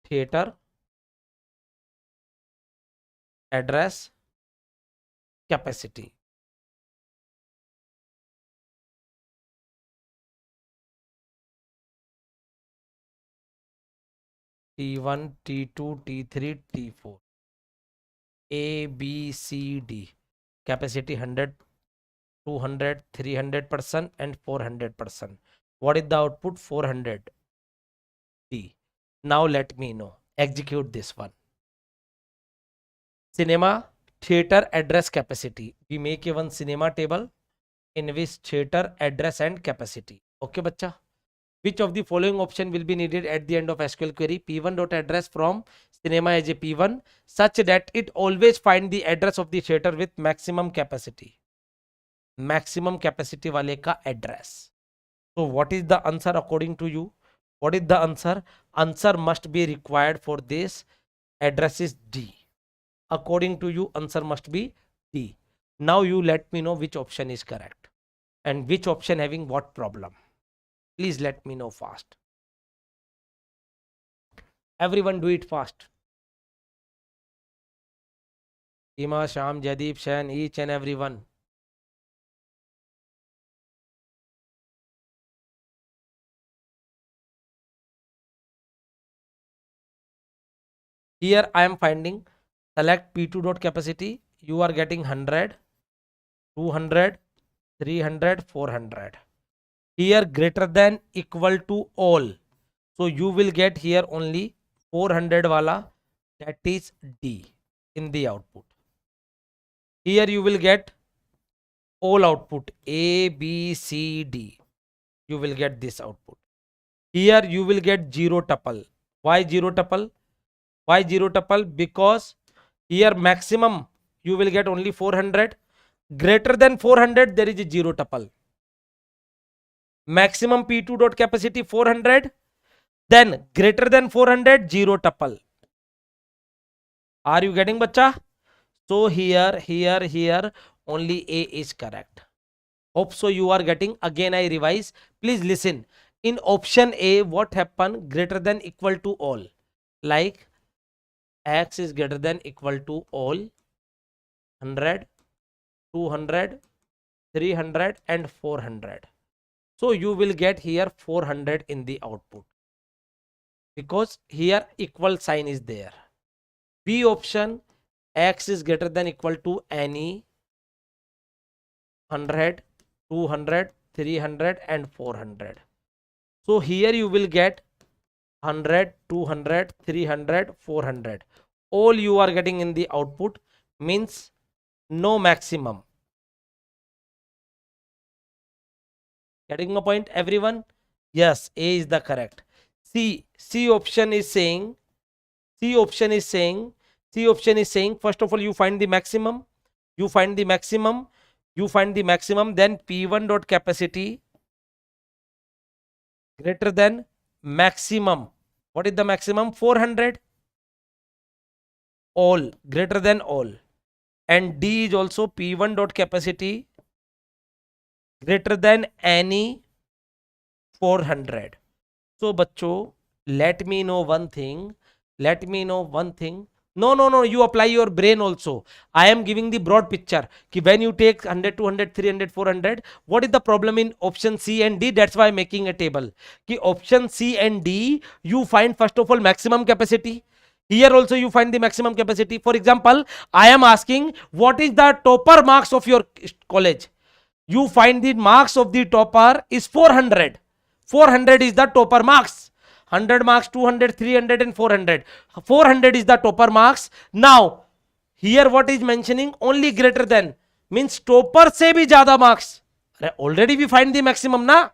theater, address, capacity. T1, T2, T3, T4. A, B, C, D. Capacity 100, 200, 300% and 400%. What is the output? 400. D. Now let me know. Execute this one. Cinema, theater address capacity. We make a one cinema table in which theater address and capacity. Okay, bacha. Which of the following option will be needed at the end of SQL query? P1.address from cinema as a P1 such that it always find the address of the theater with maximum capacity. Maximum capacity wale ka address. So what is the answer according to you? What is the answer? Answer must be required for this. Address is D. According to you, answer must be D. Now you let me know which option is correct and which option having what problem. Please let me know fast. Everyone do it fast. Ima, Sham, Jadeep, Shan, each and everyone. Here I am finding select P2 dot capacity. You are getting 100, 200, 300, 400. Here greater than equal to all. So you will get here only 400 wala, that is D in the output. Here you will get all output A, B, C, D. You will get this output. Here you will get 0 tuple. Why 0 tuple? Why 0 tuple? Because here maximum you will get only 400. Greater than 400 there is a 0 tuple. Maximum P2 dot capacity 400. Then greater than 400 0 tuple. Are you getting, bacha? So here only A is correct. Hope so you are getting. Again I revise. Please listen. In option A, what happened? Greater than equal to all. Like X is greater than equal to all. 100, 200, 300 and 400. So you will get here 400 in the output. Because here equal sign is there. B option, X is greater than equal to any 100, 200, 300 and 400. So here you will get 100, 200, 300, 400. All you are getting in the output means no maximum. Getting a point, everyone? Yes, A is the correct. C option is saying, first of all, you find the maximum. You you find the maximum, then P1 dot capacity greater than maximum. What is the maximum? 400. All, greater than all. And D is also P1 dot capacity greater than any 400. So बच्चों, let me know one thing. No, you apply your brain also. I am giving the broad picture कि when you take 100, 200, 300, 400, what is the problem in option C and D? That's why I'm making a table कि option C and D you find first of all maximum capacity. Here also you find the maximum capacity. For example, I am asking what is the topper marks of your college? You find the marks of the topper is 400. 400 is the topper marks. 100 marks, 200, 300 and 400. 400 is the topper marks. Now, here what is mentioning? Only greater than. Means topper se bhi zyada marks. Already we find the maximum na?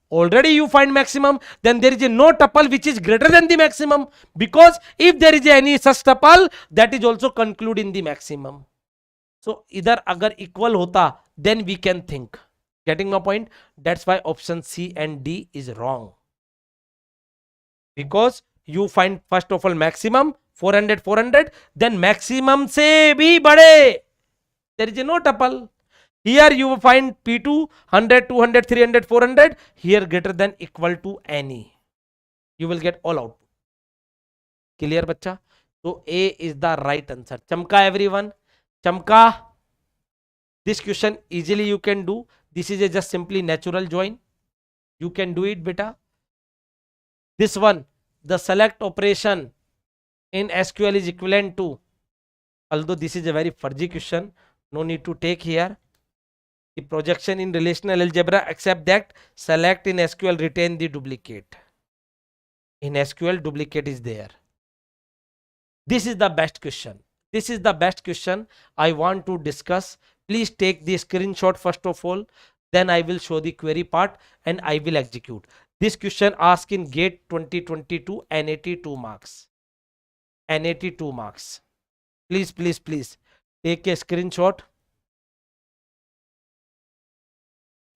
Already you find maximum. Then there is a no tuple which is greater than the maximum. Because if there is any such tuple, that is also conclude in the maximum. So either agar equal hota, then we can think. Getting my point? That's why option C and D is wrong. Because you find first of all maximum 400, then maximum se bhi bade. There is no tuple. Here you will find P2 100, 200, 300, 400. Here greater than equal to any. You will get all output. Clear bacha? So A is the right answer. Chamka everyone. Chamka. This question easily you can do. This is a just simply natural join. You can do it beta. This one, the select operation in SQL is equivalent to, although this is a very fudgy question, no need to take here. The projection in relational algebra, except that select in SQL retain the duplicate. In SQL duplicate is there. This is the best question. This is the best question I want to discuss. Please take the screenshot first of all. Then I will show the query part and I will execute. This question asked in GATE 2022 N82 marks. N82 marks. Please take a screenshot.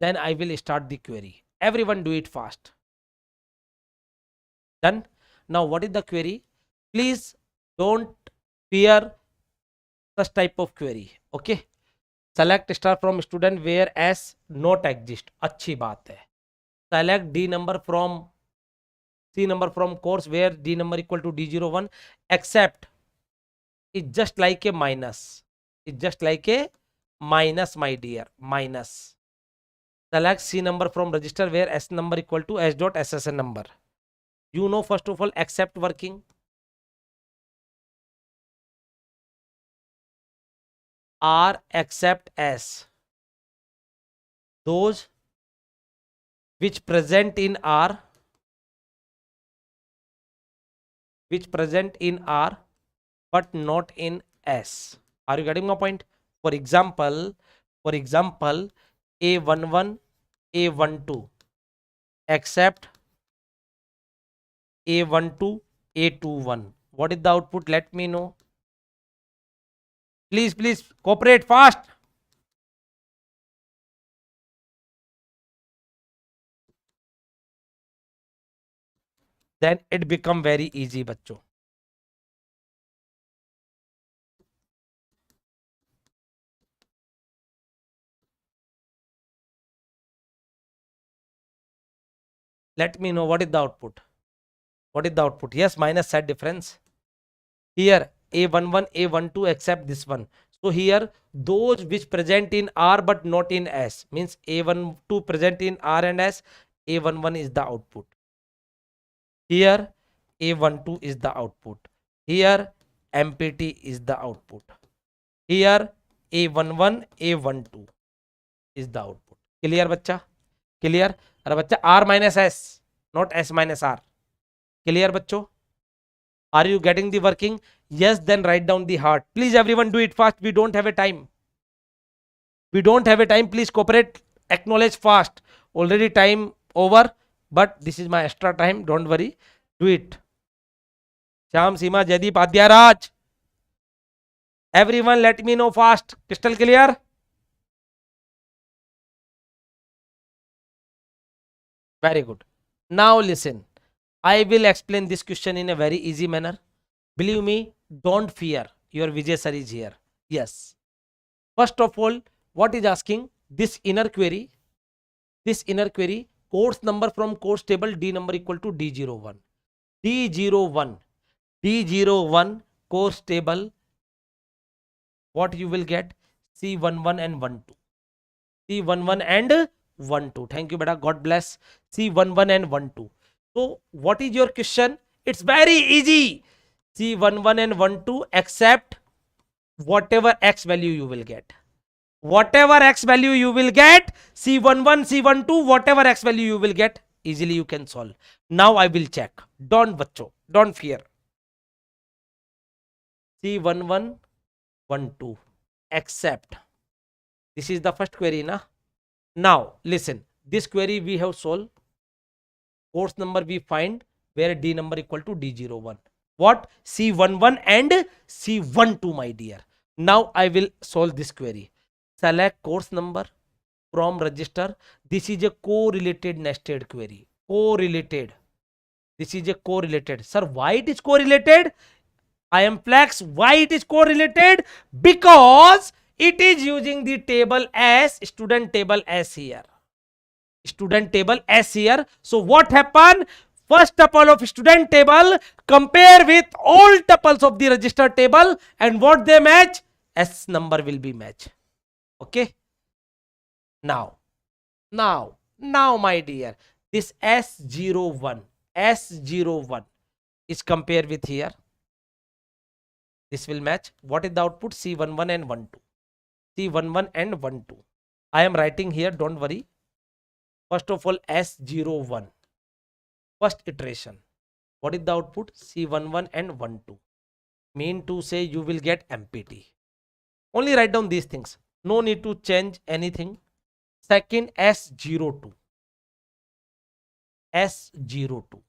Then I will start the query. Everyone do it fast. Done. Now what is the query? Please don't fear such type of query. Okay. Select star from student where S not exist. अच्छी बात है. Select D number from C number from course where D number equal to D01 except it's just like a minus. It's just like a minus, my dear. Minus. Select C number from register where S number equal to S dot SSN number. You know first of all except working. R except S. Those which present in R, but not in S. Are you getting my point? For example, A11, A12 except A12, A21. What is the output? Let me know. Please cooperate fast. Then it become very easy, bachcho. Let me know what is the output. What is the output? Yes, minus set difference. Here A11, A12 except this one. So here those which present in R but not in S means A12 present in R and S. A11 is the output. Here A12 is the output. Here MPT is the output. Here A11, A12 is the output. Clear bachcha? Clear?而बच्चा R minus S, not S minus R. Clear बच्चों? Are you getting the working? Yes, then write down the heart. Please everyone do it fast. We don't have a time. Please cooperate. Acknowledge fast. Already time over, but this is my extra time. Don't worry. Do it. Sham, Seema, Jaideep, Adhyaraj. Everyone let me know fast. Crystal clear? Very good. Now listen. I will explain this question in a very easy manner. Believe me, don't fear. Your Vijay sir is here. Yes. First of all, what is asking? This inner query, course number from course table D number equal to D01. D01, D01 course table, what you will get? C11 and 12. C11 and 12. Thank you, beta. God bless. C11 and 12. So, what is your question? It's very easy. C11 and 12 except whatever x value you will get. Whatever x value you will get, C11, C12, whatever x value you will get, easily you can solve. Now I will check. Don't bacho, don't fear. C11, 12, except. This is the first query, na? Now, listen. This query we have solved. Course number we find where D number equal to D01. What? C11 and C12, my dear. Now I will solve this query. Select course number from register. This is a correlated nested query. Correlated. This is a correlated. Sir, why it is correlated? I am flex. Why it is correlated? Because it is using the table as student table as here. Student table as here. So what happened? First tuple of student table compare with all tuples of the register table, and what they match? S number will be match. Okay. Now my dear, this S01 is compared with here. This will match. What is the output? C11 and 12. C11 and 12. I am writing here, don't worry. First of all, S01. First iteration. What is the output? C11 and 12. Mean to say you will get MPT. Only write down these things. No need to change anything. Second, S02. S02.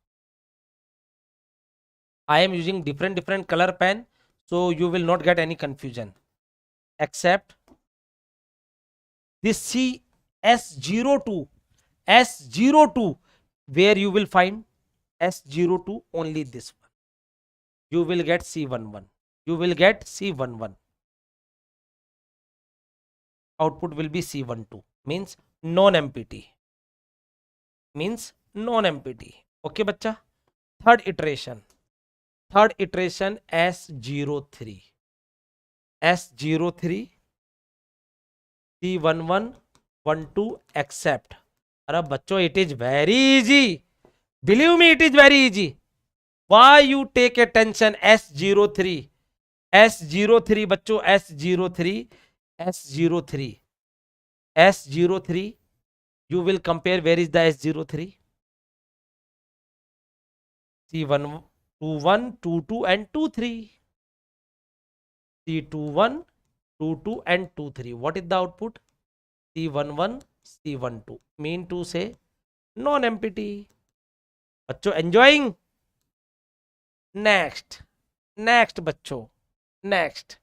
I am using different color pen, so you will not get any confusion. Except this C S02. S02. Where you will find S02? Only this one. You will get C11. You will get C11. Output will be C12. Means non-MPT. Means non-MPT. Okay, bacha. Third iteration S03. S03. C11, 12 except. Arab bachcho, it is very easy. Believe me, it is very easy. Why you take attention? S03. S03 bachcho, S03. S03. S03. You will compare where is the S03. C1, 21, 22 and 23. C21, 22 and 23. What is the output? C11, C12. Mean to say non-MPT. Bachcho enjoying? Next bachcho. Next.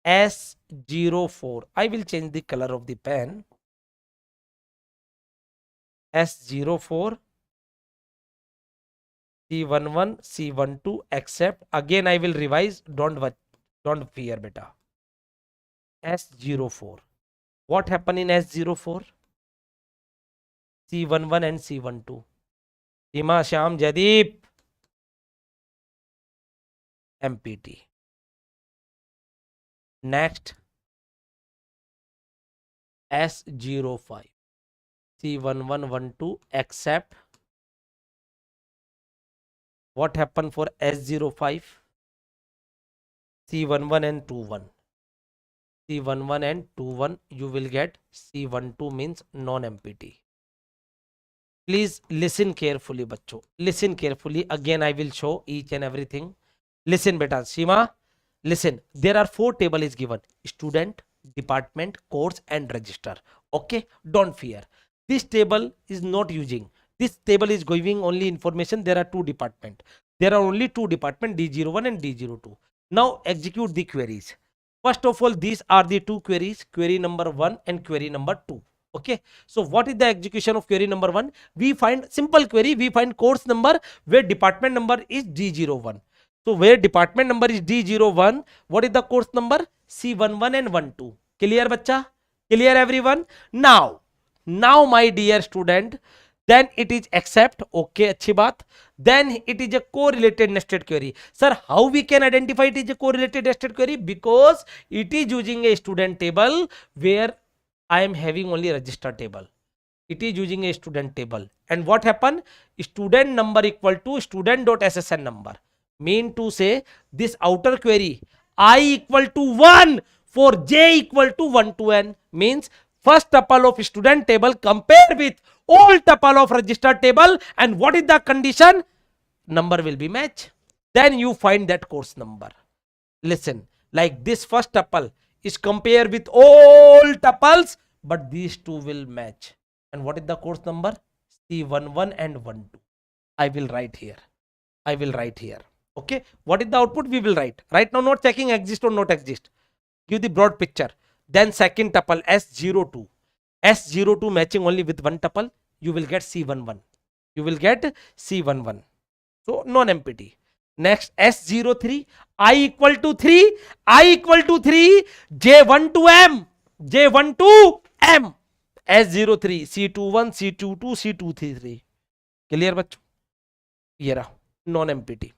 S04. I will change the color of the pen. S04. C11, C12 except. Again I will revise. Don't fear, beta. S04. What happened in S04? C11 and C12. Hima, Sham, Jadeep. MPT. Next. S05. C1112 except. What happened for S05? C11 and 21. C11 and 21, you will get C12 means non-MPT. Please listen carefully, bachcho. Listen carefully. Again, I will show each and everything. Listen, beta. Shima, listen. There are 4 tables is given: student, department, course, and register. Okay, don't fear. This table is not using. This table is giving only information. There are 2 departments. There are only 2 departments, D01 and D02. Now execute the queries. First of all, these are the 2 queries, query number 1 and query number 2. Okay, so what is the execution of query number 1? We find simple query, we find course number where department number is D01. So where department number is D01, what is the course number? C11 and 12. Clear bachcha? Clear everyone? Now my dear student, then it is accept. Okay, अच्छी बात. Then it is a correlated nested query. Sir, how we can identify it is a correlated nested query? Because it is using a student table where I am having only register table. It is using a student table. And what happen? Student number equal to student.ssn number. Mean to say this outer query I equal to 1 for j equal to 1 to n means first tuple of student table compare with all tuple of register table, and what is the condition? Number will be match. Then you find that course number. Listen, like this first tuple is compare with all tuples, but these two will match. And what is the course number? C11 and 12. I will write here. I will write here. Okay. What is the output? We will write. Right now, not checking exist or not exist. Give the broad picture. Then second tuple S02. S02 matching only with one tuple. You will get C11. You will get C11. So non-empty. Next S03. I equal to 3. I equal to 3. J1 to M. J1 to M. S03. C21, C22, C233. Clear बच्चों? ये रहा non-empty.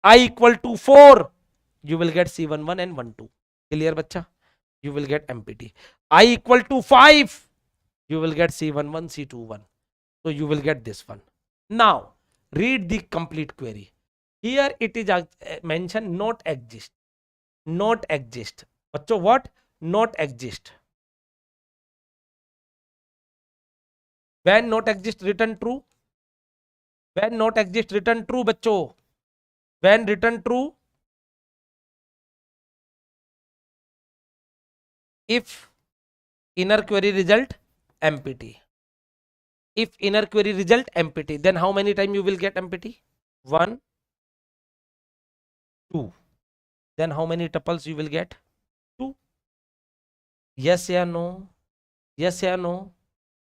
I equal to 4. You will get C11 and 12. Clear बच्चा? You will get empty. I equal to 5. You will get C11, C21. So you will get this one. Now read the complete query. Here it is mentioned not exist. Not exist. बच्चों what? Not exist. When not exist return true. When not exist return true बच्चों. When return true. If inner query result empty. If inner query result empty, then how many time you will get empty? 1, 2. Then how many tuples you will get? 2. Yes या no? Yes या no?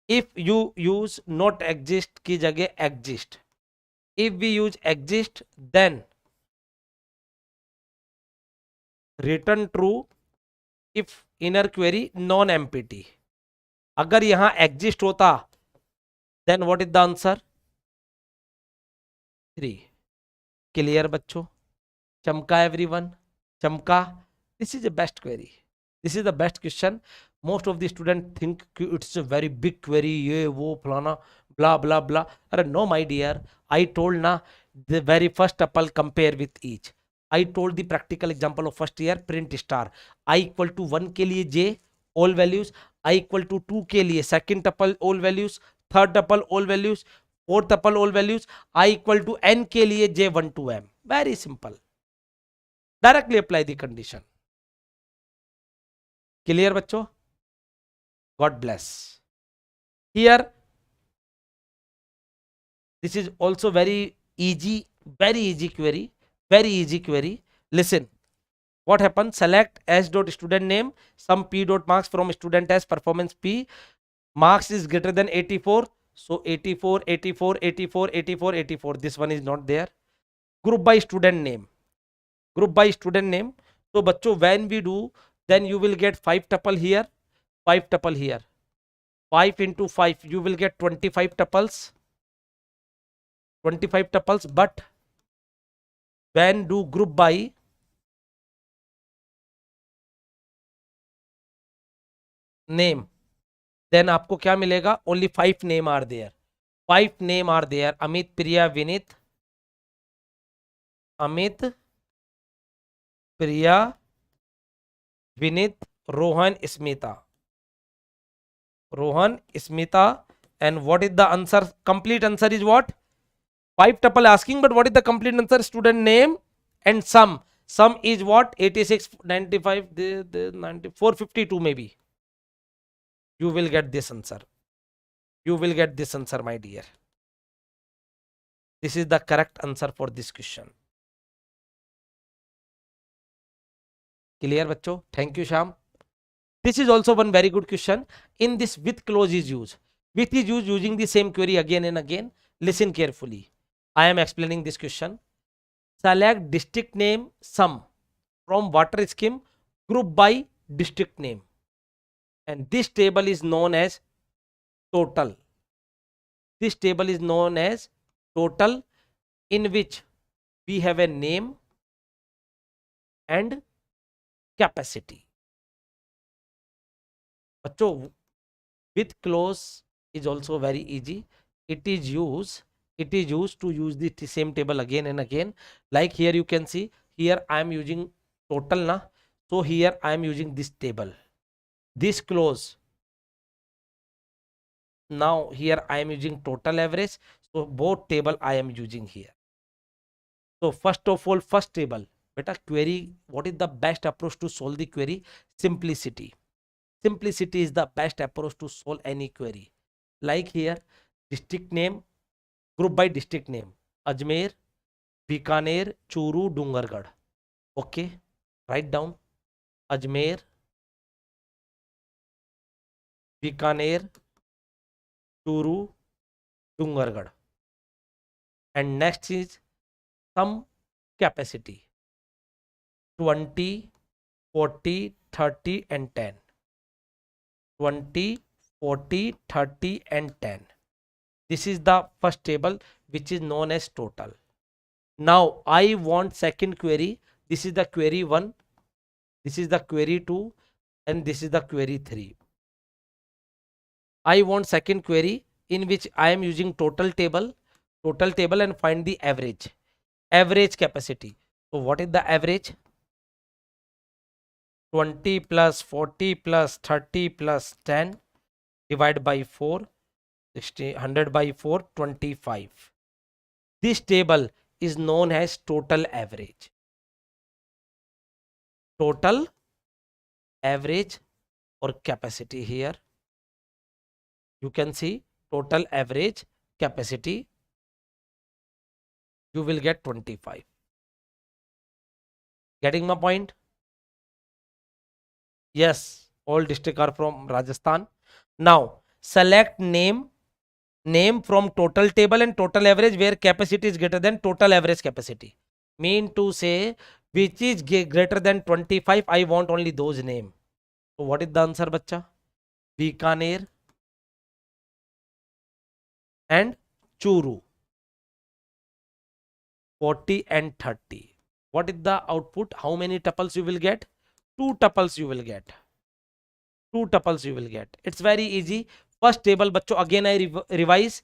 If you use not exist की जगह exist. If we use exist, then return true if inner query non-empty. अगर यहाँ exist होता, then what is the answer? 3. Clear बच्चों? चमका everyone? चमका? This is the best query. This is the best question. Most of the students think it's a very big query. ये वो फलाना blah blah blah. अरे no my dear. I told ना the very first tuple compare with each. I told the practical example of first year print star. I equal to 1 के लिए j all values. I equal to 2 के लिए second tuple all values. Third tuple all values. Fourth tuple all values. I equal to n के लिए j1 to m. Very simple. Directly apply the condition. Clear बच्चों? God bless. Here this is also very easy query. Very easy query. Listen. What happens? Select s dot student name, sum p dot marks from student s performance p. Marks is greater than 84. So 84, 84, 84, 84, 84. This one is not there. Group by student name. Group by student name. So बच्चों when we do, then you will get 5 tuple here, 5 tuple here. 5 into 5, you will get 25 tuples. 25 tuples, but when do group by name, then आपको क्या मिलेगा? Only 5 name are there. 5 name are there. Amit, Priya, Vinit. Amit, Priya, Vinit, Rohan, Smita. Rohan, Smita. And what is the answer? Complete answer is what? 5 tuple asking, but what is the complete answer? Student name and sum. Sum is what? 86, 95, 90, 452 maybe. You will get this answer. You will get this answer, my dear. This is the correct answer for this question. Clear बच्चों? Thank you, Sham. This is also one very good question. In this, with clause is used. With is used using the same query again and again. Listen carefully. I am explaining this question. Select district name sum from water scheme, group by district name. And this table is known as total. This table is known as total, in which we have a name and capacity. बच्चों, with clause is also very easy. It is used to use the same table again and again. Like here you can see, here I am using total na, so here I am using this table, this clause. Now here I am using total average, so both table I am using here. So first of all, first table, beta query, what is the best approach to solve the query? Simplicity. Simplicity is the best approach to solve any query. Like here, district name, group by district name, Ajmer, Bikaner, Churu, Dungargarh. Okay, write down Ajmer, Bikaner, Churu, Dungargarh. And next is some capacity, 20, 40, 30 and 10. 20, 40, 30 and 10. This is the first table, which is known as total. Now I want second query. This is the query 1, this is the query 2, and this is the query 3. I want second query, in which I am using total table and find the average capacity. So what is the average? 20 plus 40 plus 30 plus 10 divided by 4, 60, 100 by 4, 25. This table is known as total average. Total average or capacity here. You can see total average capacity. You will get 25. Getting my point? Yes, all districts are from Rajasthan. Now select name from total table and total average where capacity is greater than total average capacity. Mean to say, which is greater than 25, I want only those name. So what is the answer, bacha? Bikaner and Churu, 40 and 30. What is the output? How many tuples you will get? 2 tuples you will get. 2 tuples you will get. It's very easy. First table, bachcho, again I revise.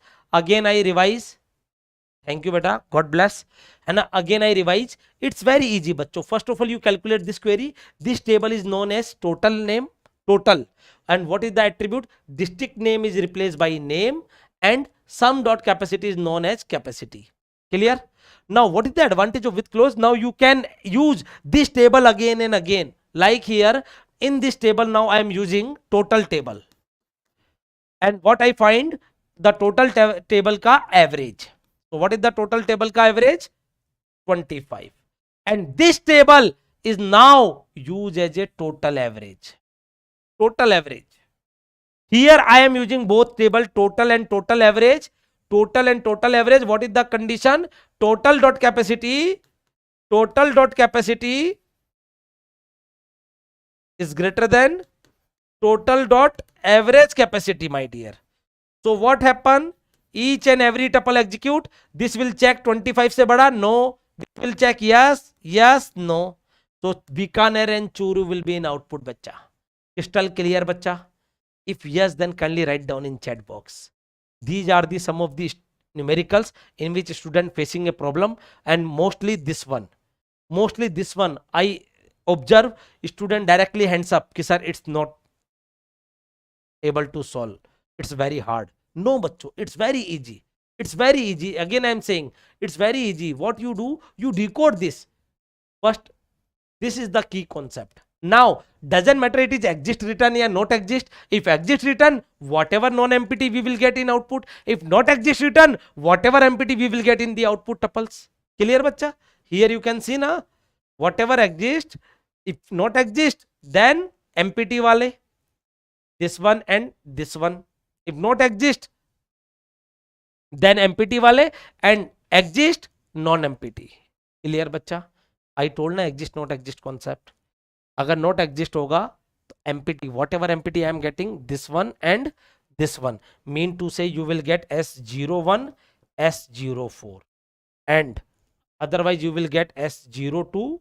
Thank you, beta. God bless. And again I revise. It's very easy, bachcho. First of all, you calculate this query. This table is known as total name, total. And what is the attribute? District name is replaced by name, and sum dot capacity is known as capacity. Clear? Now, what is the advantage of with clause? Now you can use this table again and again. Like here, in this table, now I am using total table. And what I find? The total table ka average. So what is the total table ka average? 25. And this table is now used as a total average. Total average. Here I am using both table, total and total average. Total and total average. What is the condition? Total dot capacity is greater than total dot average capacity, my dear. So what happen? Each and every tuple execute. This will check 25 se bada, no. This will check yes, yes, no. So Bikaner and Churu will be in output, bacha. Crystal clear, bacha? If yes, then kindly write down in chat box. These are the some of the numericals in which student facing a problem, and mostly this one I observe student directly hands up ki sir it's not able to solve, it's very hard. No bachcho, it's very easy. Again I am saying it's very easy. What you do, you decode this first. This is the key concept. Now doesn't matter it is exist written or not exist. If exist written, whatever non-empty we will get in output. If not exist written, whatever empty we will get in the output tuples. Clear, bacha? Here you can see na, whatever exist. If not exist, then empty wale. this one and this one. If not exist, then MPT वाले, and exist non MPT. Clear बच्चा? I told ना exist not exist concept. अगर not exist होगा तो MPT, whatever MPT I am getting, this one and this one, mean to say you will get S01, S04, and otherwise you will get S02,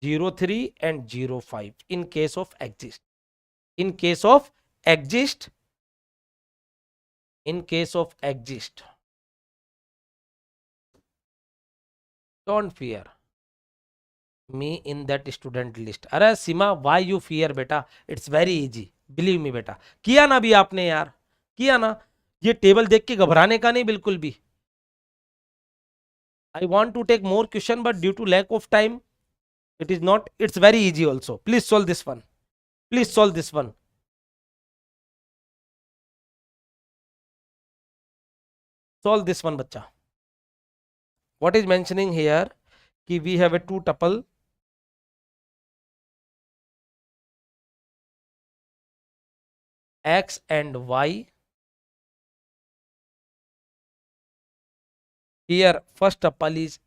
03 and 05 in case of exist. In case of exist, in case of exist, don't fear me in that student list. अरे सीमा, why you fear बेटा? It's very easy, believe me बेटा. किया ना भी आपने यार, किया ना. ये टेबल देख के घबराने का नहीं बिल्कुल भी. I want to take more question, but due to lack of time, it is not. It's very easy also. Please solve this one. Please solve this one. Solve this one, bacha. What is mentioning here? Ki we have a two tuple x and y. Here first tuple is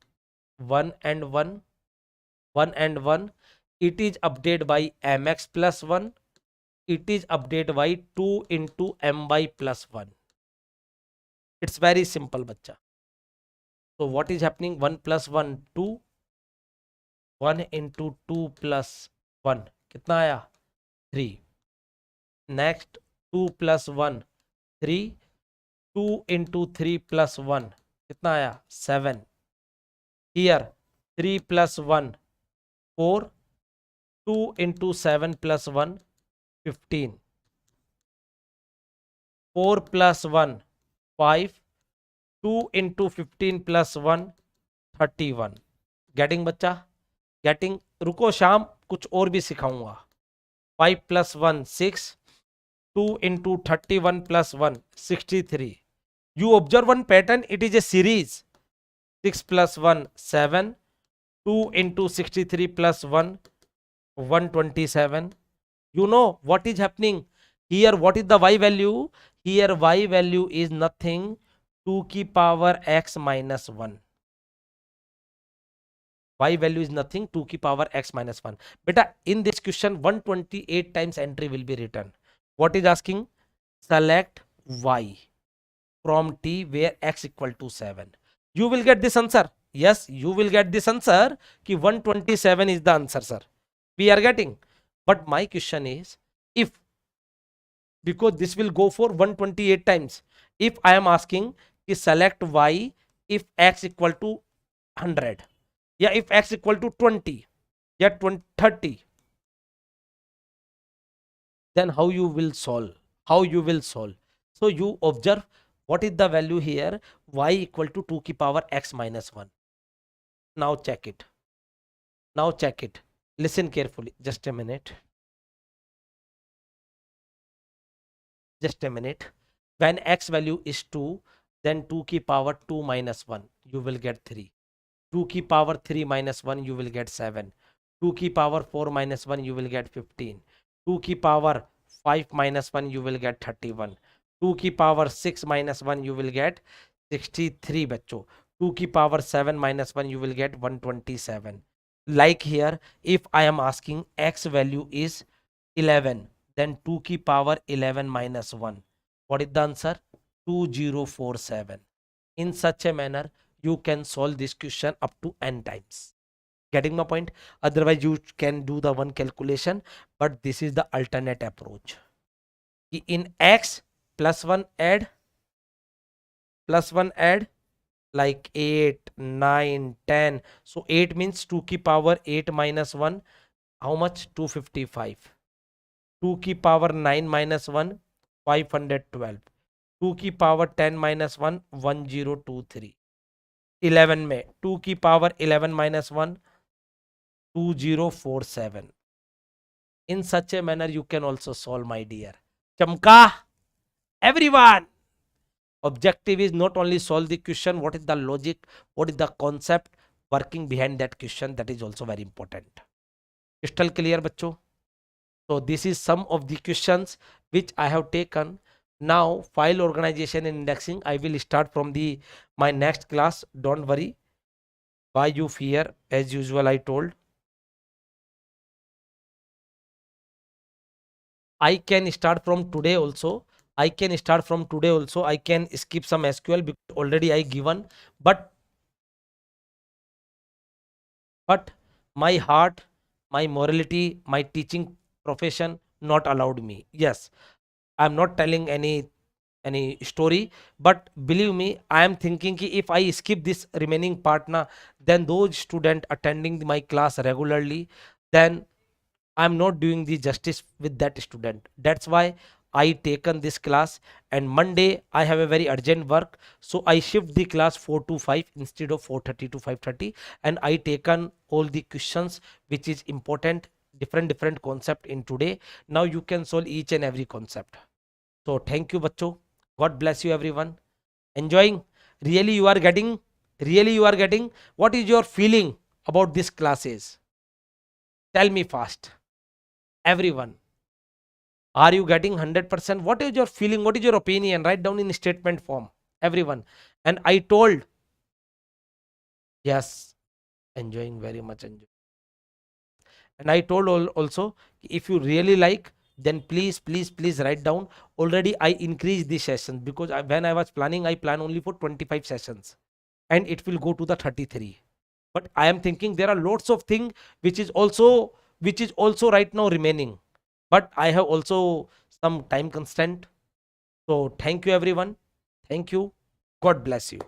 1 and 1, 1 and 1. It is updated by mx plus 1. It is updated by 2 into my plus 1. It's very simple, bacha. So what is happening? 1 plus 1, 2. 1 into 2 plus 1. कितना आया? 3. Next 2 plus 1, 3. 2 into 3 plus 1. कितना आया? 7. Here 3 plus 1, 4. 2 into 7 plus 1, 15. 4 plus 1, 5. 2 into 15 plus 1, 31. Getting बच्चा? Getting? रुको शाम, कुछ और भी सिखाऊंगा. 5 plus 1, 6. 2 into 31 plus 1, 63. You observe one pattern, it is a series. 6 plus 1, 7. 2 into 63 plus 1, 127. You know what is happening here? What is the y value? Here y value is nothing, 2 की power x minus 1. Y value is nothing, 2 की power x minus 1. Beta, in this question 128 times entry will be written. What is asking? Select y from t where x equal to 7. You will get this answer. Yes, you will get this answer ki 127 is the answer, sir. We are getting. But my question is, if, because this will go for 128 times, if I am asking ki select y if x equal to 100, yeah, if x equal to 20, yeah, 20, 30, then how you will solve? How you will solve? So you observe what is the value here, y equal to 2 की power x minus 1. Now check it. Now check it. Listen carefully. Just a minute. Just a minute. When x value is 2, then 2 की power 2 minus 1, you will get 3. 2 की power 3 minus 1, you will get 7. 2 की power 4 minus 1, you will get 15. 2 की power 5 minus 1, you will get 31. 2 की power 6 minus 1, you will get 63 बच्चों. 2 की power 7 minus 1, you will get 127. Like here, if I am asking x value is 11, then 2 की power 11 minus 1. What is the answer? 2047. In such a manner, you can solve this question up to n times. Getting my point? Otherwise, you can do the one calculation, but this is the alternate approach. In x, plus 1 add, like 8, 9, 10. So 8 means 2 की power 8 minus 1. How much? 255. 2 की power 9 minus 1, 512. 2 की power 10 minus 1, 1023. 11 में 2 की power 11 minus 1, 2047. In such a manner, you can also solve, my dear. Chamka, everyone. Objective is not only solve the question, what is the logic, what is the concept working behind that question, that is also very important. Crystal clear, बच्चों? So this is some of the questions which I have taken. Now file organization and indexing, I will start from the my next class. Don't worry. Why you fear? As usual, I told. I can start from today also. I can start from today also. I can skip some SQL because already I given. But my heart, my morality, my teaching profession not allowed me. Yes, I'm not telling any story, but believe me, I am thinking ki if I skip this remaining part na, then those student attending my class regularly, then I'm not doing the justice with that student. That's why I taken this class, and Monday I have a very urgent work. So I shift the class 4 to 5 instead of 4:30 to 5:30, and I taken all the questions which is important, different concept in today. Now you can solve each and every concept. So thank you, bacho. God bless you, everyone. Enjoying. Really you are getting, really you are getting. What is your feeling about this classes? Tell me fast. Everyone. Are you getting 100%? What is your feeling? What is your opinion? Write down in statement form. Everyone. And I told, yes, enjoying very much. Enjoy. And I told also, if you really like, then please write down. Already I increased the sessions because when I was planning, I plan only for 25 sessions and it will go to the 33. But I am thinking there are lots of things which is also right now remaining. But I have also some time constraint. So thank you, everyone. Thank you. God bless you.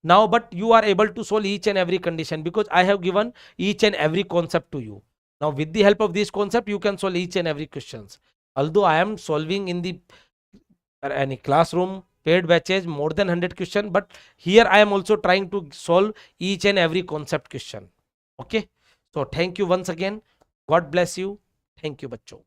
Now, but you are able to solve each and every condition because I have given each and every concept to you. Now, with the help of this concept, you can solve each and every questions. Although I am solving in the any classroom paid batches more than 100 question, but here I am also trying to solve each and every concept question. Okay. So thank you once again. God bless you. Thank you, bacho.